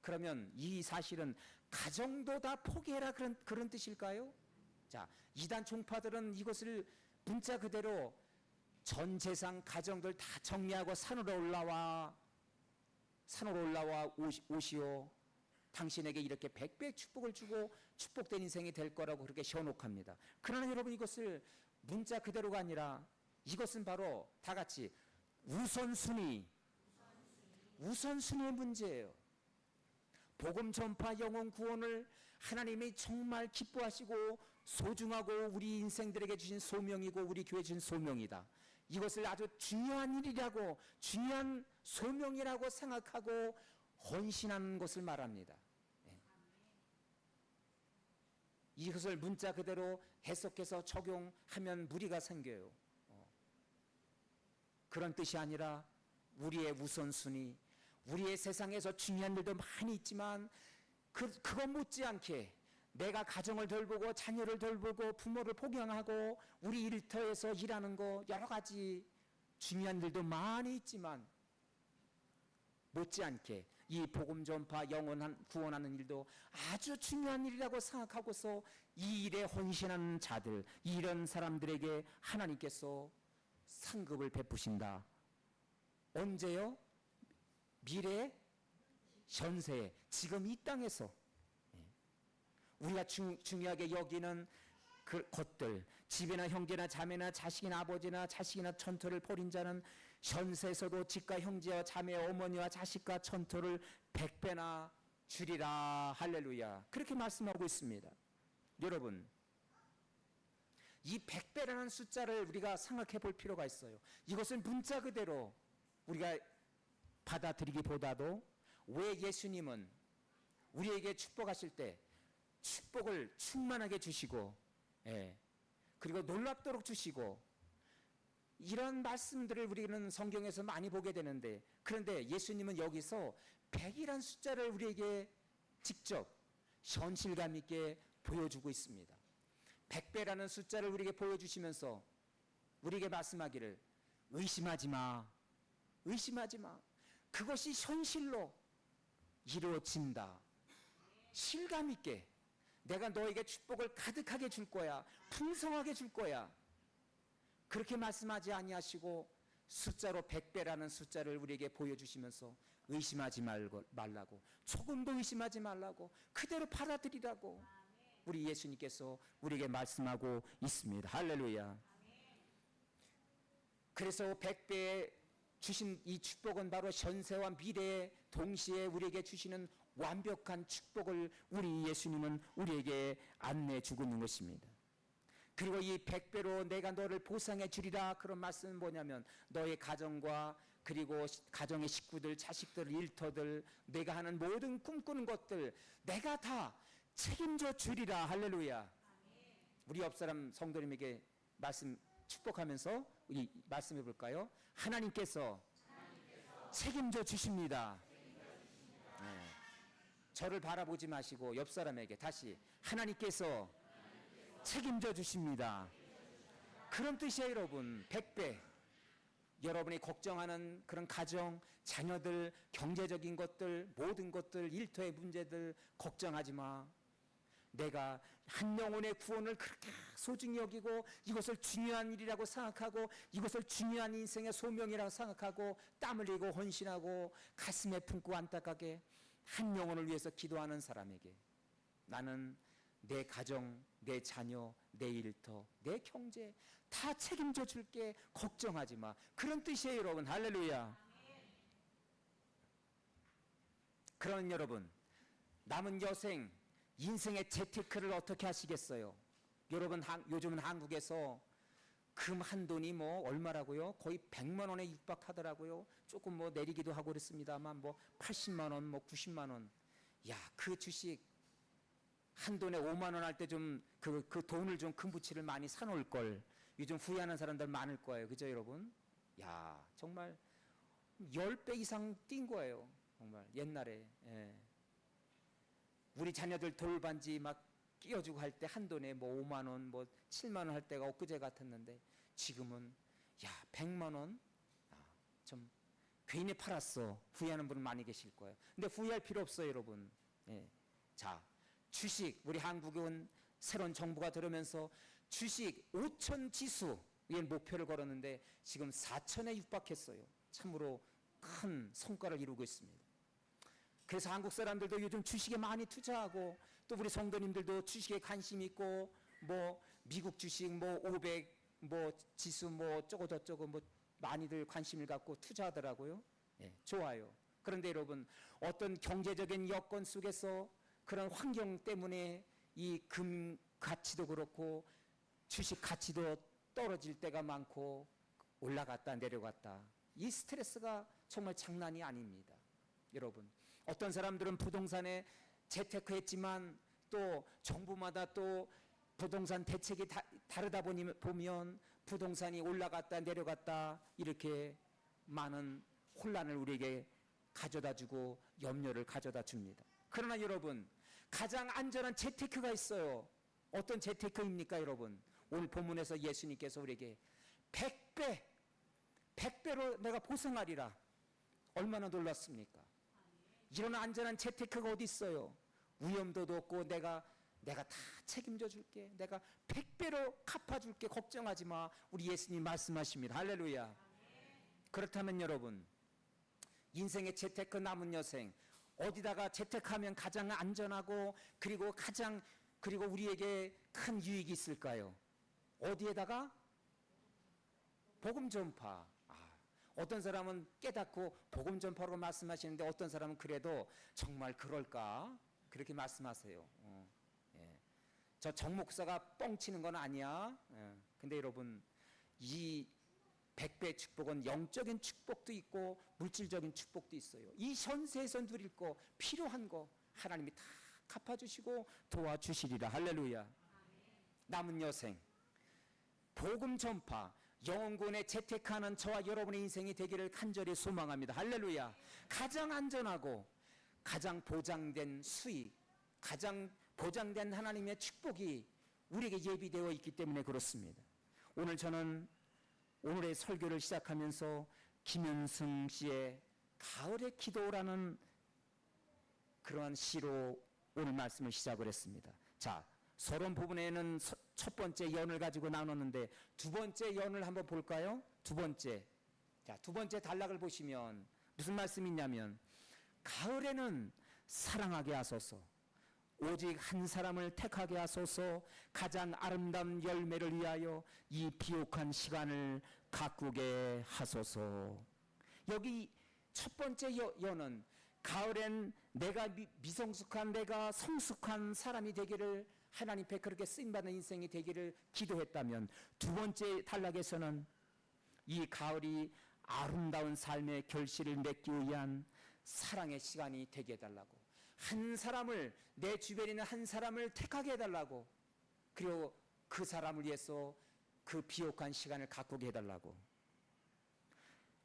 그러면 이 사실은 가정도 다 포기해라, 그런 뜻일까요? 자, 이단 종파들은 이것을 문자 그대로 전 재산 가정들 다 정리하고 산으로 올라와 오시오. 당신에게 이렇게 100배의 축복을 주고 축복된 인생이 될 거라고 그렇게 현혹합니다. 그러나 여러분, 이것을 문자 그대로가 아니라 이것은 바로 다 같이 우선순위의 문제예요. 복음 전파, 영혼 구원을 하나님이 정말 기뻐하시고 소중하고 우리 인생들에게 주신 소명이고 우리 교회 주신 소명이다. 이것을 아주 중요한 일이라고, 중요한 소명이라고 생각하고 헌신하는 것을 말합니다. 이것을 문자 그대로 해석해서 적용하면 무리가 생겨요. 그런 뜻이 아니라 우리의 우선순위, 우리의 세상에서 중요한 일도 많이 있지만 그거 못지않게 내가 가정을 돌보고 자녀를 돌보고 부모를 포경하고 우리 일터에서 일하는 거 여러 가지 중요한 일도 많이 있지만 못지않게 이 복음 전파, 영혼 구원하는 일도 아주 중요한 일이라고 생각하고서 이 일에 헌신하는 자들, 이런 사람들에게 하나님께서 상급을 베푸신다. 언제요? 미래에, 현세에, 지금 이 땅에서 우리가 중요하게 여기는 그 것들, 집이나 형제나 자매나 자식이나 아버지나 자식이나 천토를 벌인 자는 현세에서도 집과 형제와 자매, 어머니와 자식과 천토를 100배나 주리라. 할렐루야. 그렇게 말씀하고 있습니다. 여러분, 이 100배라는 숫자를 우리가 생각해 볼 필요가 있어요. 이것은 문자 그대로 우리가 받아들이기보다도 왜 예수님은 우리에게 축복하실 때 축복을 충만하게 주시고, 그리고 놀랍도록 주시고, 이런 말씀들을 우리는 성경에서 많이 보게 되는데, 그런데 예수님은 여기서 100이란 숫자를 우리에게 직접 현실감 있게 보여주고 있습니다. 100배라는 숫자를 우리에게 보여주시면서 우리에게 말씀하기를 의심하지 마. 의심하지 마. 그것이 현실로 이루어진다. 실감 있게 내가 너에게 축복을 가득하게 줄 거야. 풍성하게 줄 거야. 그렇게 말씀하지 아니하시고 숫자로 100배라는 숫자를 우리에게 보여주시면서 의심하지 말라고, 조금도 의심하지 말라고, 그대로 받아들이라고 우리 예수님께서 우리에게 말씀하고 있습니다. 할렐루야. 그래서 100배 주신 이 축복은 바로 현세와 미래에 동시에 우리에게 주시는 완벽한 축복을 우리 예수님은 우리에게 안내해 주고 있는 것입니다. 그리고 이 100배로 내가 너를 보상해 주리라, 그런 말씀은 뭐냐면 너의 가정과 그리고 가정의 식구들, 자식들, 일터들, 내가 하는 모든 꿈꾸는 것들 내가 다 책임져 주리라. 할렐루야. 우리 옆 사람 성도님에게 말씀 축복하면서 우리 말씀해 볼까요? 하나님께서 책임져 주십니다. 네. 저를 바라보지 마시고 옆 사람에게 다시 하나님께서 책임져 주십니다. 그런 뜻이에요, 여러분. 100배. 여러분이 걱정하는 그런 가정, 자녀들, 경제적인 것들, 모든 것들, 일터의 문제들 걱정하지 마. 내가 한 영혼의 구원을 그렇게 소중히 여기고 이것을 중요한 일이라고 생각하고 이것을 중요한 인생의 소명이라고 생각하고 땀 흘리고 헌신하고 가슴에 품고 안타깝게 한 영혼을 위해서 기도하는 사람에게 나는 내 가정, 내 자녀, 내 일터, 내 경제 다 책임져 줄게. 걱정하지 마. 그런 뜻이에요, 여러분. 할렐루야. 그러는 여러분, 남은 여생 인생의 재테크를 어떻게 하시겠어요? 여러분, 요즘은 한국에서 금 한 돈이 뭐 얼마라고요? 거의 100만 원에 육박하더라고요. 조금 뭐 내리기도 하고 그랬습니다만 뭐 80만 원, 뭐 90만 원. 야, 그 주식 한 돈에 5만 원 할 때 좀 그 돈을 좀 큰 부치를 많이 사놓을 걸. 요즘 후회하는 사람들 많을 거예요. 그죠, 여러분? 야, 정말 10배 이상 뛴 거예요. 정말 옛날에. 예. 우리 자녀들 돌반지 막 끼워주고 할 때 한 돈에 뭐 5만 원, 뭐 7만 원 할 때가 엊그제 같았는데 지금은 야 100만 원? 좀 괜히 팔았어. 후회하는 분은 많이 계실 거예요. 근데 후회할 필요 없어요, 여러분. 예. 자, 주식 우리 한국은 새로운 정부가 들어오면서 주식 5천 지수의 목표를 걸었는데 지금 4천에 육박했어요. 참으로 큰 성과를 이루고 있습니다. 그래서 한국 사람들도 요즘 주식에 많이 투자하고 또 우리 성도님들도 주식에 관심 있고 뭐 미국 주식 뭐 500 뭐 지수 뭐 저거 저쩌고 뭐 많이들 관심을 갖고 투자하더라고요. 예, 좋아요. 그런데 여러분 어떤 경제적인 여건 속에서 그런 환경 때문에 이 금 가치도 그렇고 주식 가치도 떨어질 때가 많고 올라갔다 내려갔다. 이 스트레스가 정말 장난이 아닙니다. 여러분 어떤 사람들은 부동산에 재테크했지만 또 정부마다 또 부동산 대책이 다르다 보면 부동산이 올라갔다 내려갔다 이렇게 많은 혼란을 우리에게 가져다주고 염려를 가져다 줍니다. 그러나 여러분 가장 안전한 재테크가 있어요. 어떤 재테크입니까 여러분? 오늘 본문에서 예수님께서 우리에게 100배로 내가 보상하리라. 얼마나 놀랐습니까? 이런 안전한 재테크가 어디 있어요? 위험도도 없고 내가 다 책임져 줄게. 내가 100배로 갚아줄게. 걱정하지 마. 우리 예수님 말씀하십니다. 할렐루야. 그렇다면 여러분 인생의 재테크 남은 여생 어디다가 재테크하면 가장 안전하고 그리고 우리에게 큰 유익이 있을까요? 어디에다가? 복음 전파. 어떤 사람은 깨닫고 복음 전파로 말씀하시는데 어떤 사람은 그래도 정말 그럴까? 그렇게 말씀하세요. 예. 저 정 목사가 뻥치는 건 아니야. 예. 근데 여러분 이 100배의 축복은 영적인 축복도 있고 물질적인 축복도 있어요. 이 현세에서 누릴 거 필요한 거 하나님이 다 갚아주시고 도와주시리라. 할렐루야. 남은 여생 복음 전파 영혼군에 재테크하는 저와 여러분의 인생이 되기를 간절히 소망합니다. 할렐루야. 가장 안전하고 가장 보장된 수익, 가장 보장된 하나님의 축복이 우리에게 예비되어 있기 때문에 그렇습니다. 오늘 저는 오늘의 설교를 시작하면서 김현승 씨의 가을의 기도라는 그러한 시로 오늘 말씀을 시작을 했습니다. 자, 서론 부분에는 첫 번째 연을 가지고 나눴는데 두 번째 연을 한번 볼까요? 두 번째. 자, 두 번째 단락을 보시면 무슨 말씀이 있냐면 가을에는 사랑하게 하소서. 오직 한 사람을 택하게 하소서. 가장 아름다운 열매를 위하여 이 비옥한 시간을 가꾸게 하소서. 여기 첫 번째 연은 가을엔 내가 미성숙한 내가 성숙한 사람이 되기를 하나님 앞에 그렇게 쓰임받는 인생이 되기를 기도했다면 두 번째 단락에서는 이 가을이 아름다운 삶의 결실을 맺기 위한 사랑의 시간이 되게 해달라고 한 사람을, 내 주변에 있는 한 사람을 택하게 해달라고, 그리고 그 사람을 위해서 그 비옥한 시간을 가꾸게 해달라고.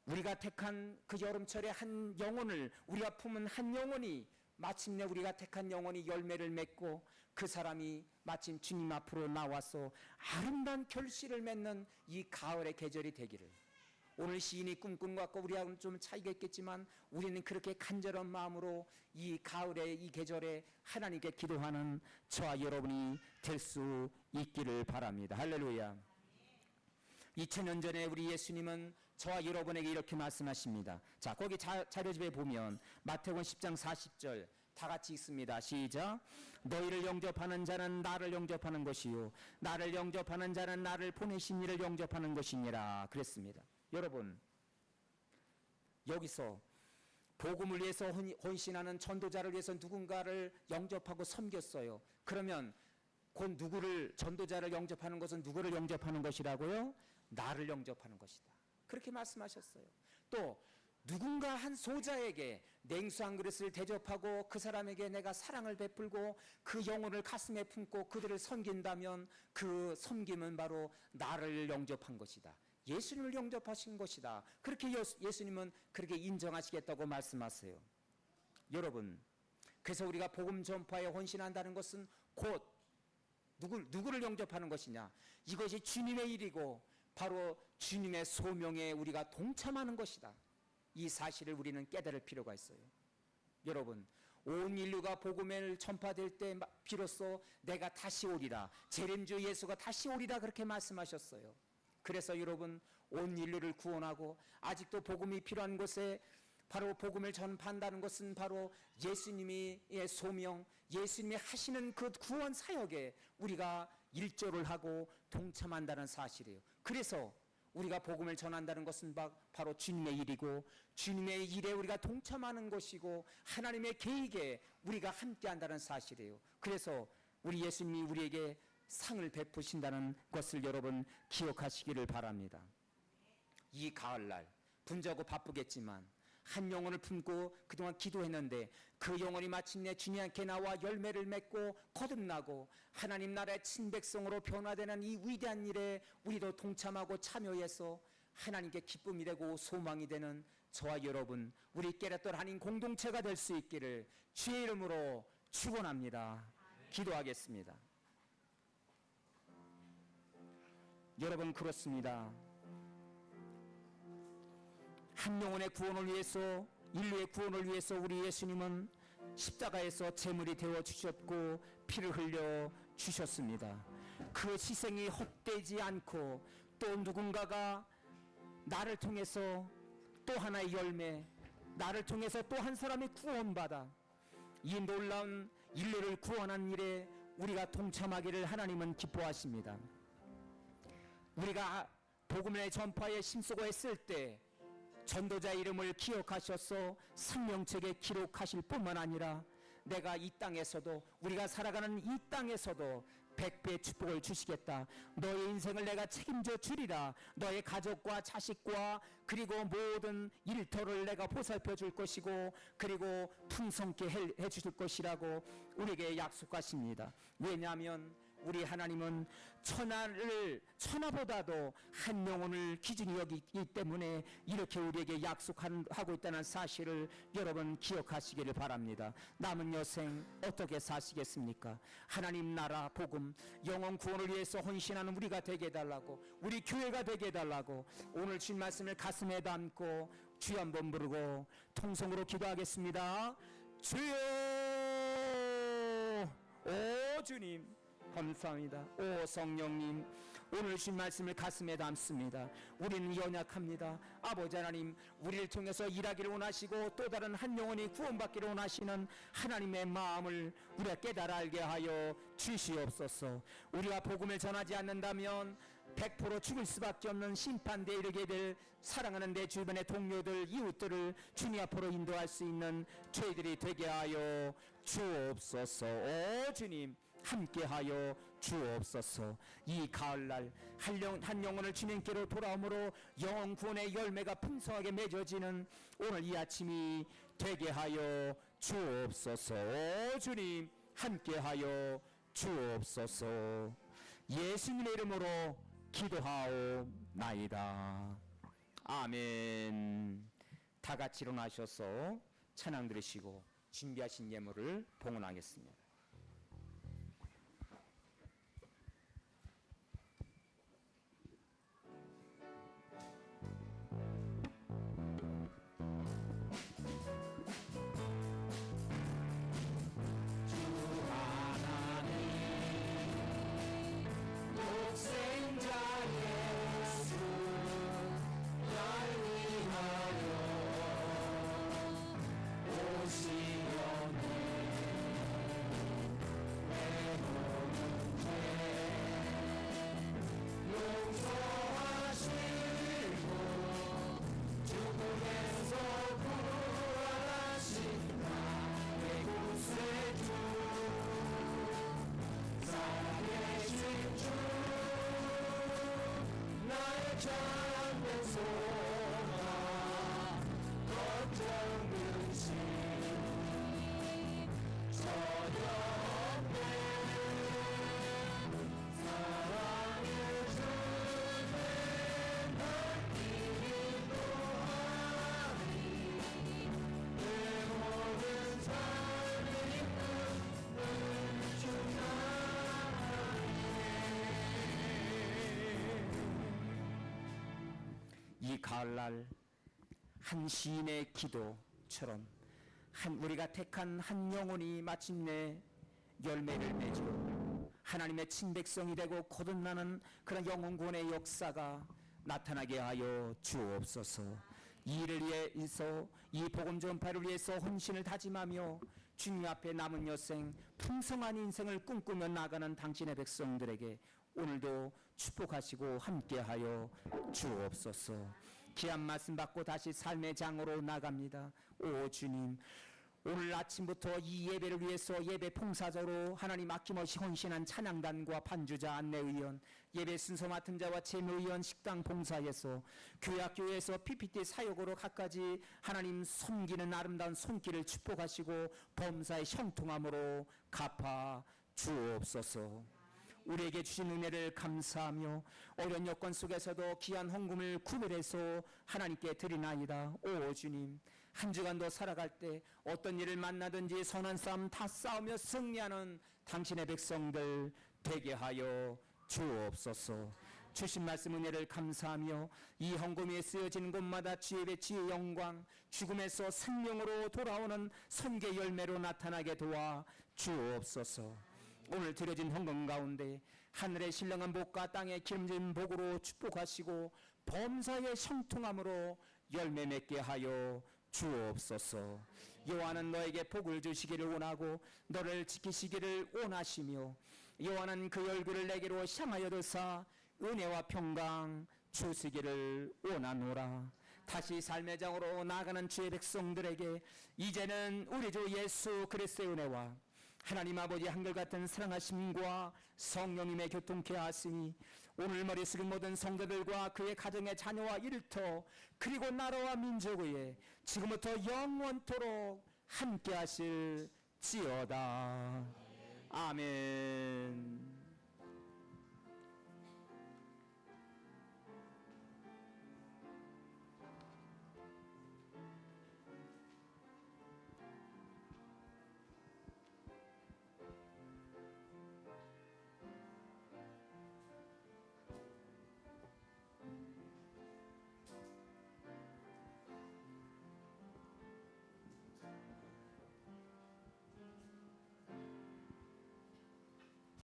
우리가 택한 그 여름철에 한 영혼을, 우리가 품은 한 영혼이 마침내 우리가 택한 영혼이 열매를 맺고 그 사람이 마침 주님 앞으로 나와서 아름다운 결실을 맺는 이 가을의 계절이 되기를. 오늘 시인이 꿈꾸는 것 같고 우리하고는 좀 차이가 있겠지만 우리는 그렇게 간절한 마음으로 이 가을의 이 계절에 하나님께 기도하는 저와 여러분이 될 수 있기를 바랍니다. 할렐루야. 2000년 전에 우리 예수님은 저와 여러분에게 이렇게 말씀하십니다. 자, 거기 자료집에 보면 마태복음 10장 40절 다 같이 읽습니다. 시작. 너희를 영접하는 자는 나를 영접하는 것이요 나를 영접하는 자는 나를 보내신 이를 영접하는 것이니라 그랬습니다. 여러분, 여기서 복음을 위해서 헌신하는 전도자를 위해서 누군가를 영접하고 섬겼어요. 그러면 곧 누구를, 전도자를 영접하는 것은 누구를 영접하는 것이라고요? 나를 영접하는 것이다. 그렇게 말씀하셨어요. 또 누군가 한 소자에게 냉수 한 그릇을 대접하고 그 사람에게 내가 사랑을 베풀고 그 영혼을 가슴에 품고 그들을 섬긴다면 그 섬김은 바로 나를 영접한 것이다. 예수님을 영접하신 것이다. 그렇게 예수님은 그렇게 인정하시겠다고 말씀하세요. 여러분, 그래서 우리가 복음 전파에 헌신한다는 것은 곧 누구를 영접하는 것이냐? 이것이 주님의 일이고 바로 주님의 소명에 우리가 동참하는 것이다. 이 사실을 우리는 깨달을 필요가 있어요. 여러분, 온 인류가 복음을 전파될 때 비로소 내가 다시 오리라, 재림주 예수가 다시 오리라 그렇게 말씀하셨어요. 그래서 여러분, 온 인류를 구원하고 아직도 복음이 필요한 곳에 바로 복음을 전파한다는 것은 바로 예수님의 소명, 예수님이 하시는 그 구원 사역에 우리가 일조를 하고 동참한다는 사실이에요. 그래서 우리가 복음을 전한다는 것은 바로 주님의 일이고 주님의 일에 우리가 동참하는 것이고 하나님의 계획에 우리가 함께한다는 사실이에요. 그래서 우리 예수님이 우리에게 상을 베푸신다는 것을 여러분 기억하시기를 바랍니다. 이 가을날 분주하고 바쁘겠지만 한 영혼을 품고 그동안 기도했는데 그 영혼이 마침내 주님께 나와 열매를 맺고 거듭나고 하나님 나라의 친백성으로 변화되는 이 위대한 일에 우리도 동참하고 참여해서 하나님께 기쁨이 되고 소망이 되는 저와 여러분, 우리 깨닫던 한인 공동체가 될 수 있기를 주의 이름으로 축원합니다. 기도하겠습니다. 여러분, 그렇습니다. 한 영혼의 구원을 위해서, 인류의 구원을 위해서 우리 예수님은 십자가에서 제물이 되어 주셨고 피를 흘려 주셨습니다. 그 희생이 헛되지 않고 또 누군가가 나를 통해서 또 하나의 열매, 나를 통해서 또 한 사람이 구원받아 이 놀라운 인류를 구원한 일에 우리가 동참하기를 하나님은 기뻐하십니다. 우리가 복음의 전파에 힘쓰고 했을 때 전도자 이름을 기억하셔서 생명책에 기록하실 뿐만 아니라 내가 이 땅에서도, 우리가 살아가는 이 땅에서도 100배의 축복을 주시겠다. 너의 인생을 내가 책임져 주리라. 너의 가족과 자식과 그리고 모든 일터를 내가 보살펴 줄 것이고 그리고 풍성케 해 주실 것이라고 우리에게 약속하십니다. 왜냐하면 우리 하나님은 천하보다도 한 영혼을 기준히 여기기 때문에 이렇게 우리에게 약속하고 있다는 사실을 여러분 기억하시기를 바랍니다. 남은 여생 어떻게 사시겠습니까? 하나님 나라 복음 영혼 구원을 위해서 헌신하는 우리가 되게 해달라고, 우리 교회가 되게 해달라고 오늘 주신 말씀을 가슴에 담고 주여 한번 부르고 통성으로 기도하겠습니다. 주여, 오 주님 감사합니다. 오 성령님, 오늘 주신 말씀을 가슴에 담습니다. 우리는 연약합니다. 아버지 하나님, 우리를 통해서 일하기를 원하시고 또 다른 한 영혼이 구원받기를 원하시는 하나님의 마음을 우리가 깨달아 알게 하여 주시옵소서. 우리가 복음을 전하지 않는다면 100% 죽을 수밖에 없는 심판대에 이르게 될 사랑하는 내 주변의 동료들, 이웃들을 주님 앞으로 인도할 수 있는 저희들이 되게 하여 주옵소서. 오 주님, 함께하여 주옵소서. 이 가을날 한 영혼을 주님께로 돌아오므로 영혼 구원의 열매가 풍성하게 맺어지는 오늘 이 아침이 되게 하여 주옵소서. 주님 함께하여 주옵소서. 예수님의 이름으로 기도하옵나이다. 아멘. 다 같이 일어나셔서 찬양 드리시고 준비하신 예물을 봉헌하겠습니다. 이 가을날 한 시인의 기도처럼 우리가 택한 한 영혼이 마침내 열매를 맺어 하나님의 친백성이 되고 거듭나는 그런 영혼 구원의 역사가 나타나게 하여 주옵소서. 이 일을 위해서, 이 복음 전파를 위해서 헌신을 다짐하며 주님 앞에 남은 여생 풍성한 인생을 꿈꾸며 나가는 당신의 백성들에게 오늘도 축복하시고 함께하여 주옵소서. 귀한 말씀 받고 다시 삶의 장으로 나갑니다. 오 주님, 오늘 아침부터 이 예배를 위해서 예배 봉사자로 하나님 아낌없이 헌신한 찬양단과 반주자, 안내의원, 예배 순서 맡은 자와 재무의원, 식당 봉사에서 교회학교에서 PPT 사역으로 갖가지 하나님 섬기는 아름다운 손길을 축복하시고 범사의 형통함으로 갚아 주옵소서. 우리에게 주신 은혜를 감사하며 어려운 여건 속에서도 귀한 헌금을 구별해서 하나님께 드리나이다. 오 주님, 한 주간도 살아갈 때 어떤 일을 만나든지 선한 싸움 다 싸우며 승리하는 당신의 백성들 되게 하여 주옵소서. 주신 말씀 은혜를 감사하며 이 헌금이 쓰여지는 곳마다 주의 배 주의 영광, 죽음에서 생명으로 돌아오는 선계 열매로 나타나게 도와 주옵소서. 오늘 드려진 헌금 가운데 하늘의 신령한 복과 땅의 기름진 복으로 축복하시고 범사의 형통함으로 열매 맺게 하여 주옵소서. 여호와는 너에게 복을 주시기를 원하고 너를 지키시기를 원하시며 여호와는 그 얼굴을 내게로 향하여 드사 은혜와 평강 주시기를 원하노라. 다시 삶의 장으로 나아가는 주의 백성들에게 이제는 우리 주 예수 그리스도의 은혜와 하나님 아버지 한결같은 사랑하심과 성령님의 교통케 하시니 오늘 머리 숙인 모든 성도들과 그의 가정의 자녀와 일터 그리고 나라와 민족 위에 지금부터 영원토록 함께 하실지어다. 아멘.